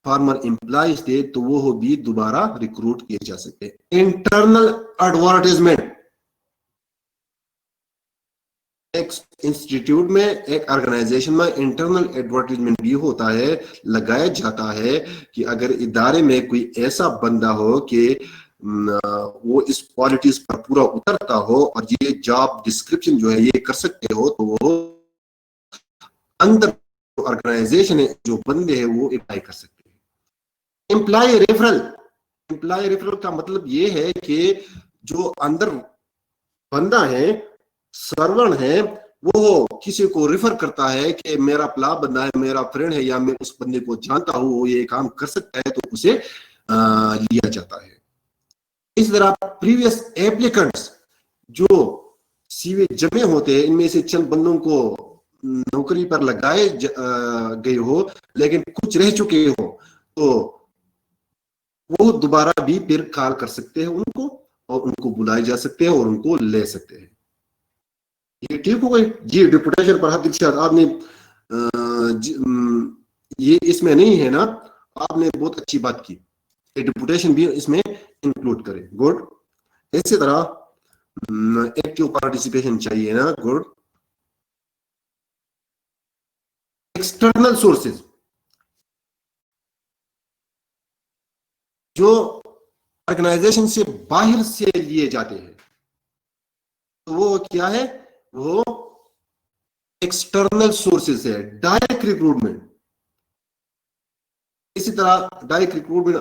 फार्मर एम्प्लॉइज थे, तो वो भी दोबारा रिक्रूट किए जा सकते हैं। इंटरनल एडवर्टाइजमेंट, एक इंस्टीट्यूट में, एक ऑर्गेनाइजेशन में इंटरनल एडवर्टाइजमेंट भी होता है, लगाया जाता है कि अगर इदारे में कोई ऐसा बंदा हो कि वो इस क्वालिटीज पर पूरा उतरता हो और ये जॉब डिस्क्रिप्शन जो है ये कर सकते हो, तो वो अंदर ऑर्गेनाइजेशन है, जो बंदे हैं वो अप्लाई कर सकते हैं। एम्प्लॉय रेफरल, एम्प्लॉय रेफरल का मतलब ये है कि जो अंदर बंदा है, सर्वर है, वो किसी को रेफर करता है कि मेरा प्ला बंदा है, मेरा फ्रेंड है, या मैं उस बंदे को जानता हूं, वो ये काम कर सकता है, तो उसे लिया जाता है। इस तरह प्रीवियस एप्लीकेंट्स, जो सीवी जमे होते हैं, इनमें से चंद बंदों को नौकरी पर लगाए गए हो लेकिन कुछ रह चुके हो, तो वो दोबारा भी फिर कॉल कर सकते हैं उनको, और उनको बुलाए जा सकते हैं और उनको ले सकते हैं। ये ठीक हो गई जी। डिपुटेशन पर आपने ये इसमें नहीं है ना, आपने बहुत अच्छी बात की, डिपुटेशन भी इसमें इंक्लूड करें, गुड। इसी तरह एक्टिव पार्टिसिपेशन चाहिए ना, गुड। एक्सटर्नल सोर्सेज जो ऑर्गेनाइजेशन से बाहर से लिए जाते हैं, तो वो क्या है, वो एक्सटर्नल सोर्सेज है। डायरेक्ट रिक्रूटमेंट, इसी तरह डायरेक्ट रिक्रूटमेंट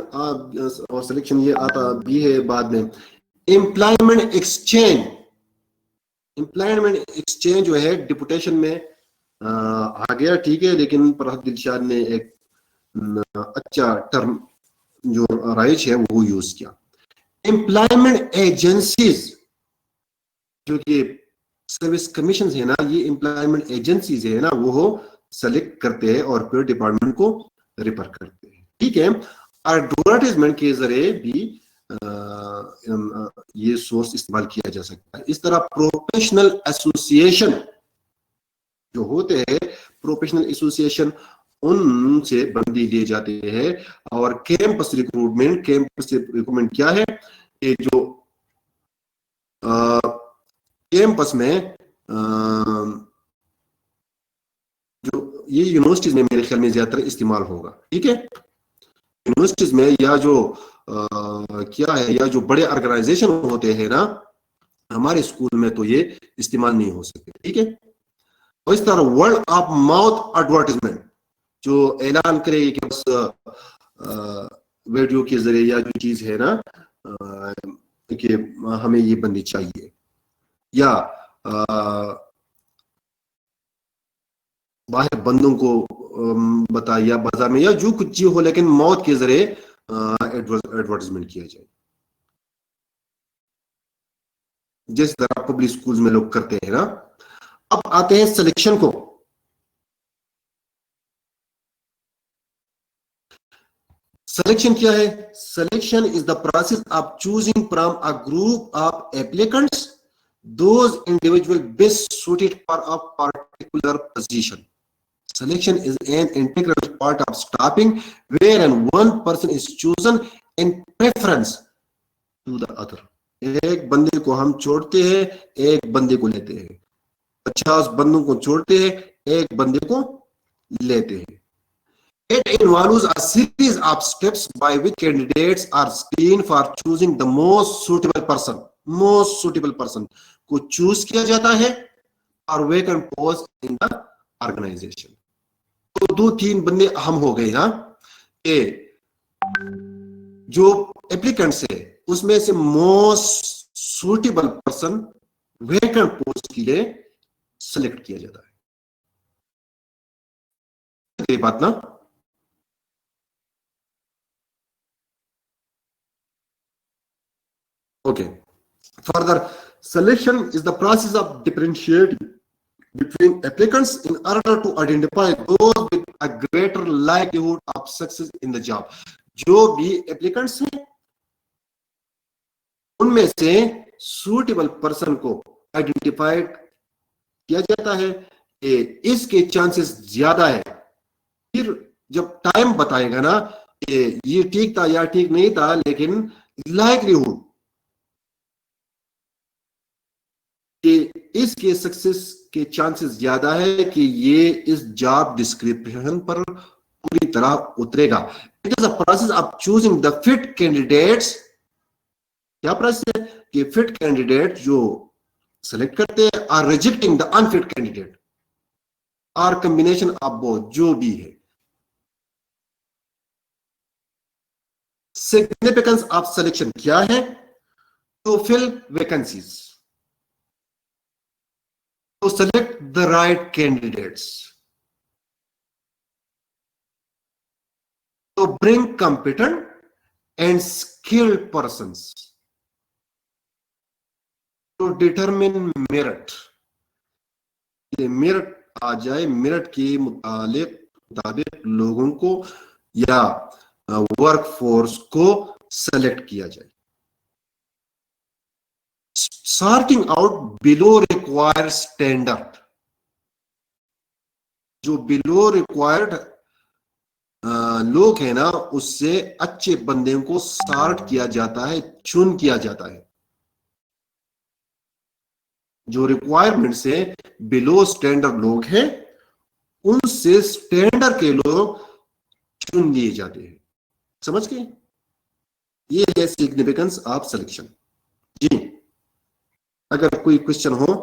और सिलेक्शन ये आता भी है बाद में। एम्प्लॉयमेंट एक्सचेंज, एम्प्लॉयमेंट एक्सचेंज जो है डिपुटेशन में आ गया, ठीक है, लेकिन फरहत दिलशाद ने एक अच्छा टर्म जो राइज है वो यूज किया। एम्प्लॉयमेंट एजेंसीज, जो कि सर्विस कमीशन है ना, ये एम्प्लॉयमेंट एजेंसीज है ना, वो सेलेक्ट करते हैं और फिर डिपार्टमेंट को रिफर करते हैं, ठीक है। एडवर्टाइजमेंट के जरिए भी ये सोर्स इस्तेमाल किया जा सकता है। इस तरह प्रोफेशनल एसोसिएशन जो होते हैं, प्रोफेशनल एसोसिएशन उनसे बंदी लिए जाते हैं। और कैंपस रिक्रूटमेंट, कैंपस रिक्रूटमेंट क्या है, ये जो कैंपस में जो ये यूनिवर्सिटीज में मेरे ख्याल में ज्यादातर इस्तेमाल होगा, ठीक है। यूनिवर्सिटीज में या जो क्या है, या जो बड़े ऑर्गेनाइजेशन होते हैं ना, हमारे स्कूल में तो ये इस्तेमाल नहीं हो सकते, ठीक है। और इस तरह वर्ड ऑफ माउथ एडवर्टाइजमेंट, जो ऐलान करे कि बस वीडियो के जरिए या जो चीज है ना कि हमें ये बंदी चाहिए, या बाहर बंदों को बताया, या बाजार में, या जो कुछ चीज हो, लेकिन मौत के जरिए एडवर्टाइजमेंट किया जाए, जिस तरह पब्लिक स्कूल्स में लोग करते हैं ना। अब आते हैं सिलेक्शन को। सिलेक्शन क्या है? Selection is the process of choosing from a group of applicants those individual best suited for a particular position. Selection is an integral part of staffing wherein one person is chosen in preference to the other. एक बंदे को हम छोड़ते हैं, एक बंदे को लेते हैं। 50 बंदों को छोड़ते हैं, एक बंदे को लेते हैं। It involves a series of steps by which candidates are screened for choosing the most suitable person. Most suitable person को चूज किया जाता है और vacant post in the organization. तो 2-3 बंदे अहम हो गए ना, कि जो एप्लीकेंट्स है उसमें से most suitable person vacant post के लिए सिलेक्ट किया जाता है। ये बात ना, okay. Further, selection is the process of differentiating between applicants in order to identify those with a greater likelihood of success in the job. जो भी applicants हैं, उनमें से suitable person को identified किया जाता है कि इसके chances ज्यादा है। फिर जब टाइम बताएगा ना कि ये ठीक था या ठीक नहीं था, लेकिन likelihood कि इसके सक्सेस के चांसेस ज्यादा है कि ये इस जॉब डिस्क्रिप्शन पर पूरी तरह उतरेगा। It is a process of choosing the fit candidates. क्या प्रोसेस है कि फिट कैंडिडेट जो सेलेक्ट करते हैं, और रिजेक्टिंग द अनफिट कैंडिडेट, और कॉम्बिनेशन ऑफ बोथ, जो भी है। सिग्निफिकेंस ऑफ सिलेक्शन क्या है? To fill vacancies, to select the right candidates, to bring competent and skilled persons, to determine merit. Merit आ जाए, मेरिट के मुताबिक लोगों को या वर्क फोर्स को सेलेक्ट किया जाए। Sorting out below required standard, जो below required लोग हैं ना, उससे अच्छे बंदे को सॉर्ट किया जाता है, चुन किया जाता है। जो रिक्वायरमेंट से बिलो स्टैंडर्ड लोग हैं उनसे स्टैंडर्ड के लोग चुन लिए जाते हैं। समझ गए? ये है सिग्निफिकेंस ऑफ सिलेक्शन। जी, अगर कोई क्वेश्चन हो।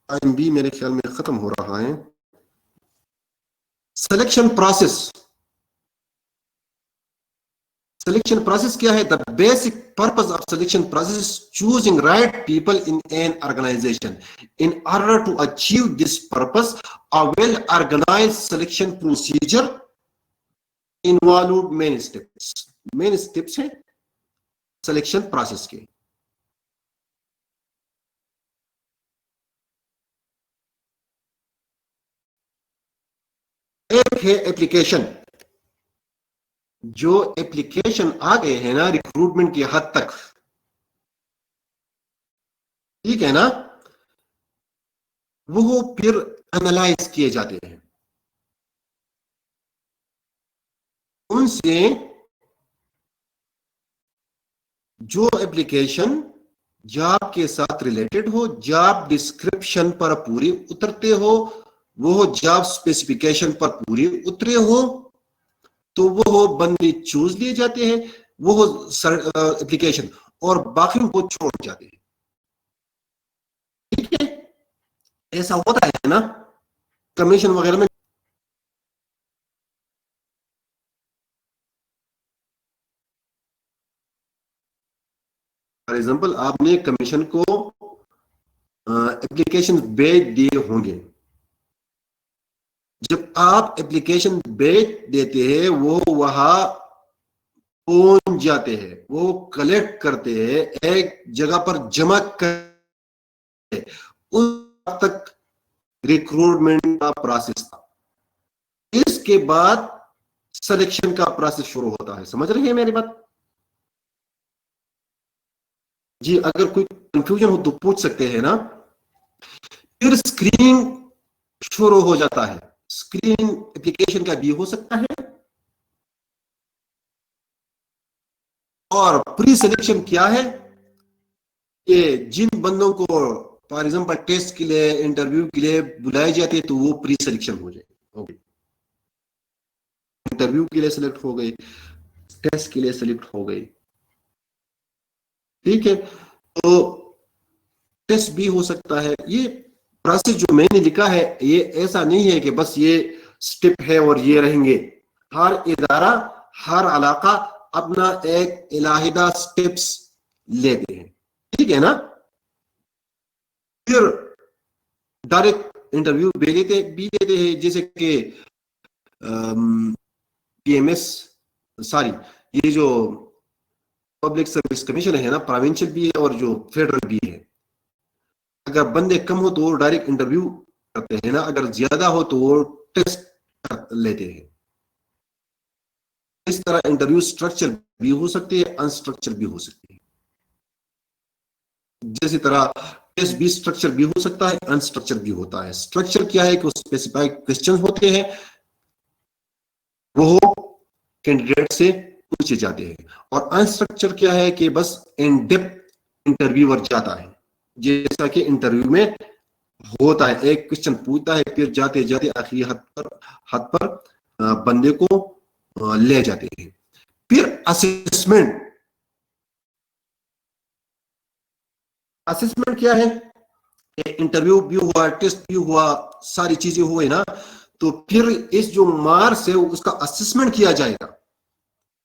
टाइम भी मेरे ख्याल में खत्म हो रहा है। सिलेक्शन प्रोसेस, selection process क्या है? The basic purpose of selection process is choosing right people in an organization. In order to achieve this purpose, a well-organized selection procedure involve many steps. Many steps है selection process के। एक है application. जो application आ गए हैं ना recruitment की हद तक, ठीक है ना, वो फिर एनालाइज किए जाते हैं। उनसे जो एप्लीकेशन जॉब के साथ रिलेटेड हो, जॉब डिस्क्रिप्शन पर पूरी उतरते हो, वो जॉब स्पेसिफिकेशन पर पूरी उतरे हो, तो वो बंदे चूज लिए जाते हैं, वो एप्लीकेशन, और बाकी को छोड़ जाते हैं। ठीक है, ऐसा होता है ना कमीशन वगैरह में। फॉर एग्जांपल, आपने कमीशन को एप्लीकेशन भेज दिए होंगे। जब आप एप्लीकेशन भेज देते हैं, वो वहां पहुंच जाते हैं, वो कलेक्ट करते हैं, एक जगह पर जमा करते हैं। उस तक रिक्रूटमेंट का प्रोसेस था। इसके बाद सिलेक्शन का प्रोसेस शुरू होता है। समझ रहे हैं मेरी बात? जी, अगर कोई कंफ्यूजन हो तो पूछ सकते हैं ना। फिर स्क्रीनिंग शुरू हो जाता है। स्क्रीनिंग एप्लीकेशन का भी हो सकता है। और प्री सिलेक्शन क्या है? ये जिन बंदों को फॉर एग्जांपल टेस्ट के लिए, इंटरव्यू के लिए बुलाए जाते हैं, तो वो प्री सिलेक्शन हो जाए। इंटरव्यू के लिए सिलेक्ट हो गए, टेस्ट के लिए सिलेक्ट हो गए। ठीक है, तो टेस्ट भी हो सकता है। ये प्रोसेस जो मैंने लिखा है, ये ऐसा नहीं है कि बस ये स्टेप है और ये रहेंगे। हर इदारा, हर इलाका अपना एक इलाहिदा स्टेप्स लेते हैं। ठीक है ना? फिर डायरेक्ट इंटरव्यू भी लेते हैं, जैसे कि पीएमएस, सॉरी, ये जो पब्लिक सर्विस कमीशन है ना, प्रोविंशियल भी है और जो फेडरल भी है। अगर बंदे कम हो तो वो डायरेक्ट इंटरव्यू करते हैं ना, अगर ज्यादा हो तो वो टेस्ट लेते हैं। इस तरह इंटरव्यू स्ट्रक्चर भी हो सकती है, अनस्ट्रक्चर भी हो सकती है। जैसी तरह टेस्ट भी स्ट्रक्चर भी हो सकता है, अनस्ट्रक्चर भी होता है। स्ट्रक्चर क्या है कि स्पेसिफाइड क्वेश्चन होते हैं, वो कैंडिडेट से पूछे जाते हैं। और अनस्ट्रक्चर क्या है कि बस इन डेप्थ इंटरव्यूअर जाता है, जैसा कि इंटरव्यू में होता है। एक क्वेश्चन पूछता है, फिर जाते जाते आखिरी हद पर बंदे को ले जाते हैं। फिर असेसमेंट। असेसमेंट क्या है? इंटरव्यू भी हुआ, टेस्ट भी हुआ, सारी चीजें हुई ना, तो फिर इस जो मार्क्स है उसका असेसमेंट किया जाएगा।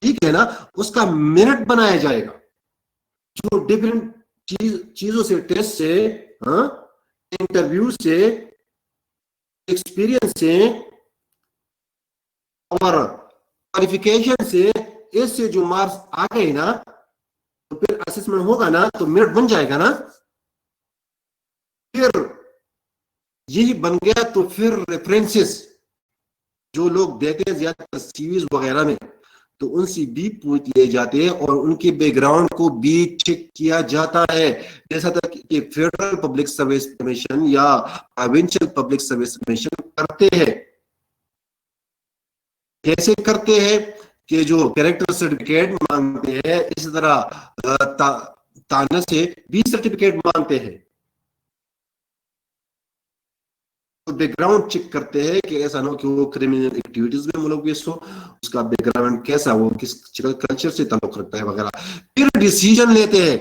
ठीक है ना? उसका मेरिट बनाया जाएगा। जो डिफरेंट चीजों से, टेस्ट से, इंटरव्यू से, एक्सपीरियंस से और क्वालिफिकेशन से, इससे जो मार्क्स आ गए ना, तो फिर असेसमेंट होगा ना, तो मेरिट बन जाएगा ना। फिर यही बन गया तो फिर रेफरेंसेस जो लोग देते हैं ज्यादातर सीवीज वगैरह में, तो उनसे भी पूछ लिए जाते हैं और उनके बैकग्राउंड को भी चेक किया जाता है। जैसा तक कि फेडरल पब्लिक सर्विस कमीशन या प्रोविंशियल पब्लिक सर्विस कमीशन करते हैं। कैसे करते हैं कि जो कैरेक्टर सर्टिफिकेट मांगते हैं, इसी तरह ताना से भी सर्टिफिकेट मांगते हैं। तो बैकग्राउंड चेक करते हैं कि ऐसा ना हो कि वो क्रिमिनल एक्टिविटीज में मुलविस हो, उसका बैकग्राउंड कैसा, वो किस कल्चर से ताल्लुक रखता है वगैरह। फिर डिसीजन लेते हैं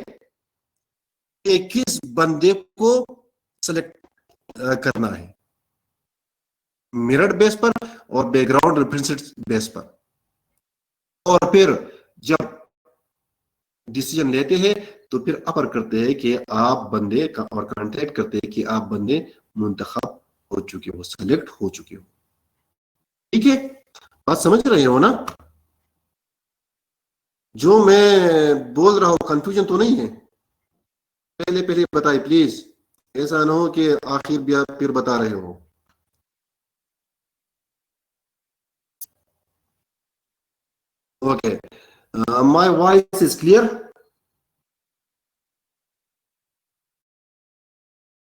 कि किस बंदे को सेलेक्ट करना है, मेरिट बेस पर और बैकग्राउंड रेफरेंसेस बेस पर। और फिर जब डिसीजन लेते हैं तो फिर अपर करते हैं कि आप बंदे का, और कॉन्ट्रैक्ट करते हैं कि आप बंदे मुंतखब हो चुके हो, सेलेक्ट हो चुके हो। ठीक है, बात समझ रहे हो ना? जो मैं बोल रहा हूं कंफ्यूजन तो नहीं है? पहले पहले बताइए प्लीज, ऐसा ना हो कि आखिर भी आप फिर बता रहे हो। Okay, my voice is clear?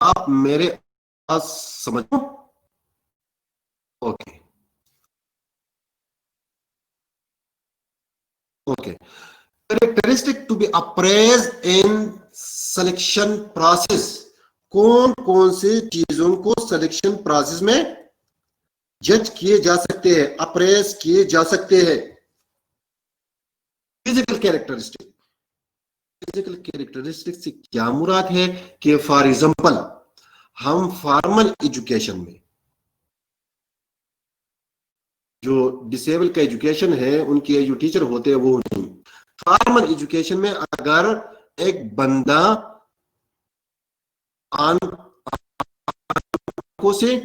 आप मेरे पास समझो? Okay okay. Characteristic to be appraised in selection process. कौन कौन सी चीजों को सिलेक्शन प्रोसेस में जज किए जा सकते हैं, अप्रेज किए जा सकते हैं? Physical characteristic. फिजिकल कैरेक्टरिस्टिक से क्या मुराद है कि फॉर एग्जांपल हम फॉर्मल एजुकेशन में, जो डिसेबल का एजुकेशन है उनके जो टीचर होते हैं वो नहीं, फॉर्मल एजुकेशन में अगर एक बंदा आंखों से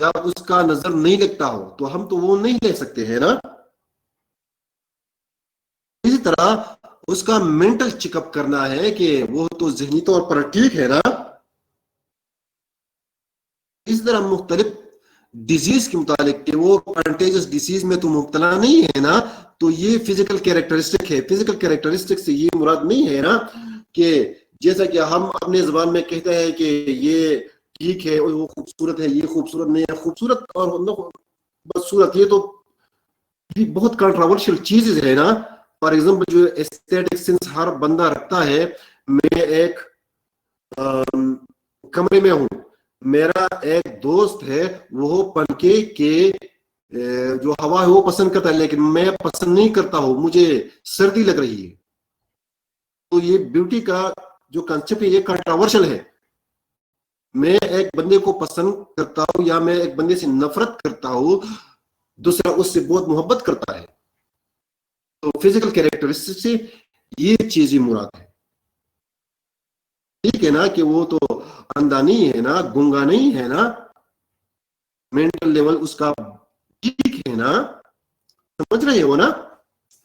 जब उसका नजर नहीं लगता हो तो हम तो वो नहीं ले सकते हैं ना। इसी तरह उसका मेंटल चेकअप करना है कि वो तो जहनी तौर पर ठीक है ना। इस तरह मुख्तलिफ डिजीज के मुतालिक कि वो कंटेजियस डिसीज में तो मुब्तला नहीं है ना, तो ये फिजिकल कैरेक्टरिस्टिक है। फिजिकल कैरेक्टरिस्टिक से ये मुराद नहीं है ना कि जैसा कि हम अपने जुबान में कहते हैं कि ये ठीक है और वो खूबसूरत है, ये खूबसूरत नहीं है। खूबसूरत और बदसूरत ये तो बहुत कंट्रोवर्शियल चीजें है ना। फॉर एग्जांपल जो एस्थेटिक सेंस हर बंदा रखता है, मैं एक कमरे में हूं, मेरा एक दोस्त है वो पंखे के जो हवा है वो पसंद करता है, लेकिन मैं पसंद नहीं करता हूं, मुझे सर्दी लग रही है। तो ये ब्यूटी का जो कंसेप्ट है ये कंट्रोवर्शियल है। मैं एक बंदे को पसंद करता हूं या मैं एक बंदे से नफरत करता हूं, दूसरा उससे बहुत मोहब्बत करता है। तो फिजिकल कैरेक्टरिस्टिक से ये चीज ही मुराद है। ठीक है ना कि वो तो अंधा नहीं है ना, गूंगा नहीं है ना, मेंटल लेवल उसका ठीक है ना, समझ रहे हो ना?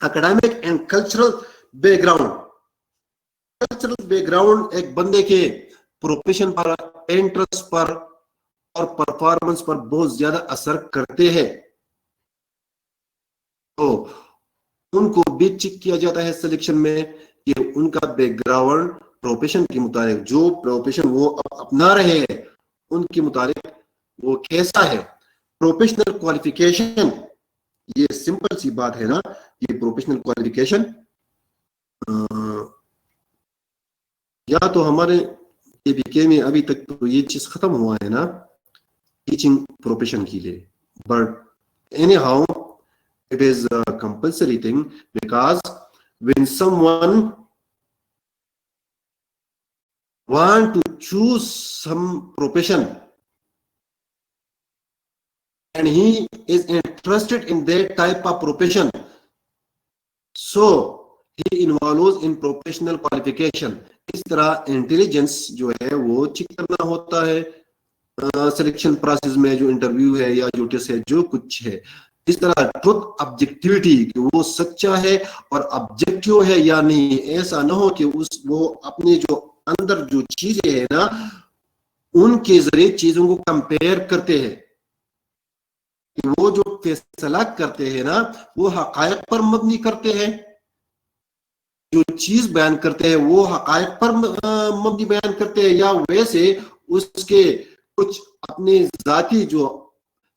Academic and cultural background. Cultural background एक बंदे के प्रोफेशन पर, इंटरेस्ट पर और परफॉर्मेंस पर बहुत ज्यादा असर करते हैं। तो उनको भी चेक किया जाता है सिलेक्शन में कि उनका बैकग्राउंड प्रोफेशन के मुताबिक, जो प्रोफेशन वो अपना रहे हैं उनके मुताबिक वो कैसा है। प्रोफेशनल क्वालिफिकेशन, ये सिंपल सी बात है ना, ये प्रोफेशनल क्वालिफिकेशन या तो हमारे केबीके में अभी तक तो ये चीज खत्म हुआ है ना टीचिंग प्रोफेशन के लिए, but any how it is a compulsory thing because when someone want to choose some profession and he is interested in that type of profession, so he involves in professional qualification. इस तरह intelligence जो है वो check करना होता है selection process में, जो इंटरव्यू है या जो टेस्ट है जो कुछ है। इस तरह ट्रुथ ऑब्जेक्टिविटी, वो सच्चा है और ऑब्जेक्टिव है या नहीं। ऐसा ना हो कि वो अपने जो अंदर जो चीजें है ना उनके जरिए चीजों को कंपेयर करते हैं। वो जो फैसला करते हैं ना वो हकायक पर मबनी करते हैं, जो चीज बयान करते हैं वो हकायक पर मबनी बयान करते हैं, या वैसे उसके कुछ अपने जाती जो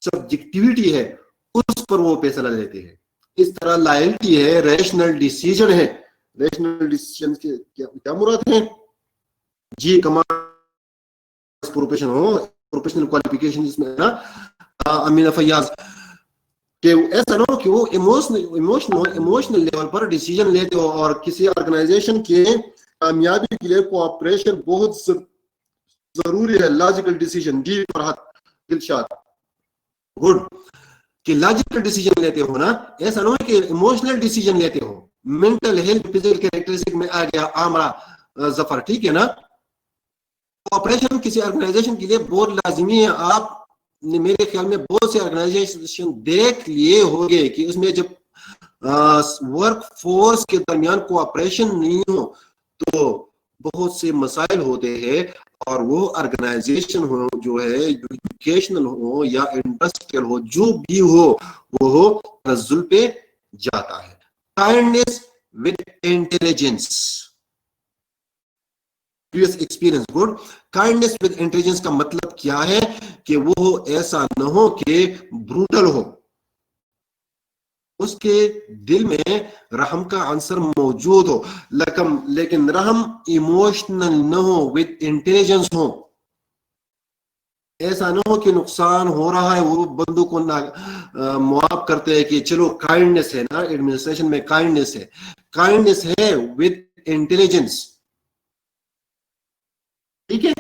सब्जेक्टिविटी है उस पर वो फैसला लेते हैं। इस तरह लॉयल्टी है, रैशनल डिसीजन है। रैशनल डिसीजन के क्या मुराद है? जी कमांड प्रोफेशन हो प्रोफेशनल क्वालिफिकेशन जिसमें ना अमीना फैयाज, कि ऐसा ना हो कि वो इमोशनल लेवल पर डिसीजन लेते हो और किसी ऑर्गेनाइजेशन के कामयाबी के लिए कोऑपरेशन बहुत जरूरी है। Logical decision, D Farhat Dilshad, good, कि लॉजिकल डिसीजन लेते हो ना, ऐसा ना हो कि इमोशनल डिसीजन लेते हो। मेंटल हेल्थ फिजिकल कैरेक्टरिस्टिक में आ गया आमरा जफर, ठीक है ना। कोऑपरेशन किसी ऑर्गेनाइजेशन के लिए बहुत लाजिमी है। आप मेरे ख्याल में बहुत से ऑर्गेनाइजेशन देख लिए होंगे कि उसमें जब वर्क फोर्स के दरमियान कोऑपरेशन नहीं हो तो बहुत से मसाइल होते हैं, और वो ऑर्गेनाइजेशन हो जो है, एजुकेशनल हो या इंडस्ट्रियल हो, जो भी हो, वो तनज़्ज़ुल पे जाता है। Kindness with intelligence, previous experience, good. Kindness with intelligence का मतलब क्या है कि वो ऐसा न हो कि ब्रूटल हो, उसके दिल में रहम का आंसर मौजूद हो, लेकिन रहम इमोशनल न हो, विद इंटेलिजेंस हो। ऐसा न हो कि नुकसान हो रहा है वो बंदों को मुआफ करते हैं कि चलो काइंडनेस है ना, एडमिनिस्ट्रेशन में काइंडनेस है, काइंडनेस है विद इंटेलिजेंस, ठीक है।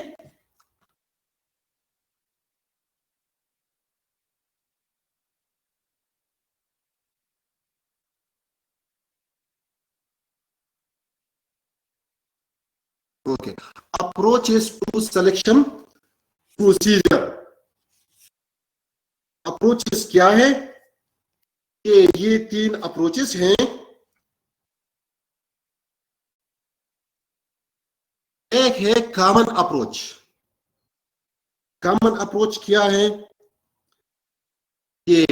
Okay, approaches to selection procedure. Approaches क्या है कि ये 3 अप्रोचेस हैं। एक है कॉमन अप्रोच। कॉमन अप्रोच क्या है कि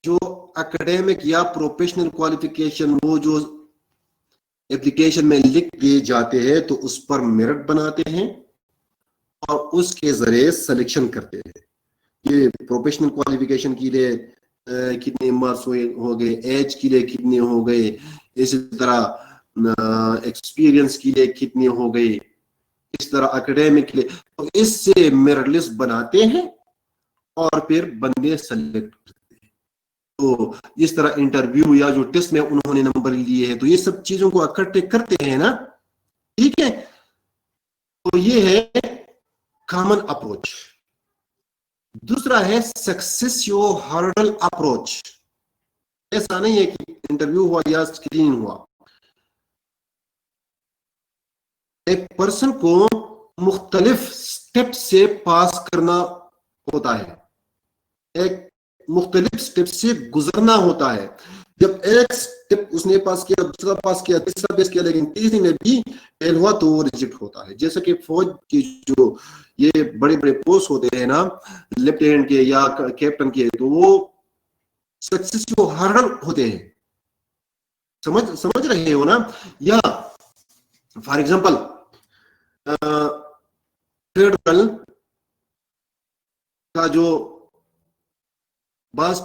जो एकेडमिक या प्रोफेशनल क्वालिफिकेशन वो जो एप्लीकेशन में लिख दिए जाते हैं तो उस पर मेरिट बनाते हैं और उसके जरिए सिलेक्शन करते हैं। ये प्रोफेशनल क्वालिफिकेशन के लिए कितने मार्क्स हो गए, एज के लिए कितने हो गए, इसी तरह एक्सपीरियंस के लिए कितने हो गए, इस तरह एकेडमिक के लिए, तो इससे मेरिट लिस्ट बनाते हैं और फिर बंदे सेलेक्ट करते हैं। तो इस तरह इंटरव्यू या जो टेस्ट में उन्होंने नंबर लिए हैं, तो ये सब चीजों को इकट्ठे करते हैं ना, ठीक है। तो ये है कॉमन अप्रोच। दूसरा है सक्सेसिव हर्डल अप्रोच। ऐसा नहीं है कि इंटरव्यू हुआ या स्क्रीनिंग हुआ, एक पर्सन को मुख्तलिफ स्टेप से पास करना होता है, एक मुख्तलिफ स्टेप से गुजरना होता है। जब एक स्टेप उसने पास किया, दूसरा पास किया, तीसरा पास किया, लेकिन तीसरे में भी फेल हुआ तो वो रिजेक्ट होता है। जैसे कि फौज की जो ये बड़े बड़े पोस्ट होते हैं ना, लेफ्टिनेंट के या कैप्टन के, तो वो सक्सेसिव हर्डल होते हैं। समझ रहे हो ना। या फॉर एग्जांपल फेडरल का जो बस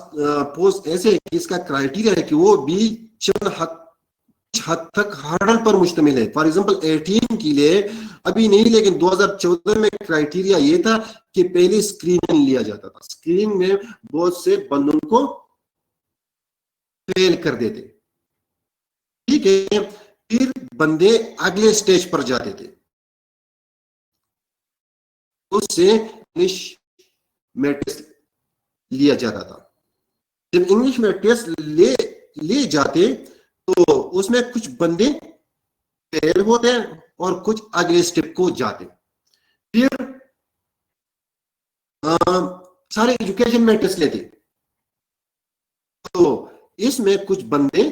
पोस्ट ऐसे है कि इसका क्राइटेरिया है कि वो भी चंद हद तक हर्डल पर मुश्तमिल है। फॉर एग्जांपल 18 के लिए अभी नहीं, लेकिन 2014 में क्राइटेरिया ये था कि पहले स्क्रीनिंग लिया जाता था। स्क्रीनिंग में बहुत से बंदों को फेल कर देते, ठीक है, फिर बंदे अगले स्टेज पर जाते थे, उससे इंग्लिश में टेस्ट लिया जाता था। जब इंग्लिश में टेस्ट ले जाते तो उसमें कुछ बंदे फेल होते और कुछ अगले स्टेप को जाते। फिर सारे एजुकेशन में टेस्ट लेते तो इसमें कुछ बंदे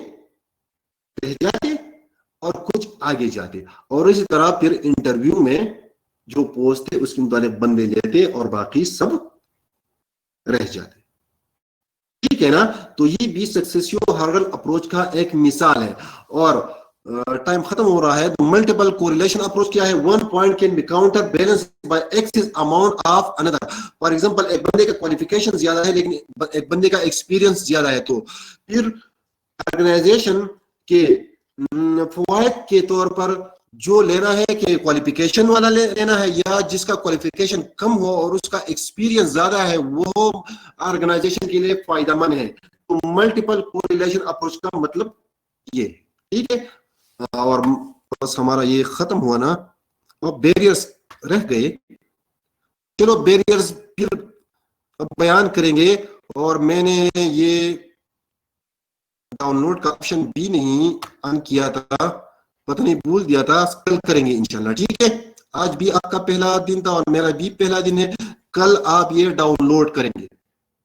रह जाते और कुछ आगे जाते, और इसी तरह फिर इंटरव्यू में जो पोस्ट थे उसके मुताबिक बंदे लेते और बाकी सब रह जाते, ठीक है ना। तो ये भी सक्सेसिव हर्डल अप्रोच का एक मिसाल है। और टाइम खत्म हो रहा है। तो मल्टीपल कोरिलेशन अप्रोच क्या है? One point can be counter balance by Axis amount of another. For example एक बंदे का क्वालिफिकेशन ज्यादा है लेकिन एक बंदे का एक्सपीरियंस ज्यादा है, तो फिर ऑर्गेनाइजेशन के फवायद के तौर पर जो लेना है कि क्वालिफिकेशन वाला लेना है, या जिसका क्वालिफिकेशन कम हो और उसका एक्सपीरियंस ज्यादा है, वो ऑर्गेनाइजेशन के लिए फायदेमंद है। तो मल्टीपल कोरिलेशन अप्रोच का मतलब ये, ठीक है। और बस हमारा ये खत्म हुआ ना, और बैरियर्स रह गए। चलो बैरियर्स फिर अब बयान करेंगे। और मैंने ये डाउनलोड का ऑप्शन भी नहीं ऑन किया था, पता नहीं भूल दिया था, कल करेंगे इंशाल्लाह, ठीक है। आज भी आपका पहला दिन था और मेरा भी पहला दिन है, कल आप ये डाउनलोड करेंगे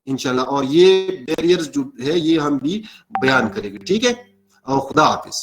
इंशाल्लाह, और ये बैरियर्स जो है ये हम भी बयान करेंगे, ठीक है। और खुदा हाफिज।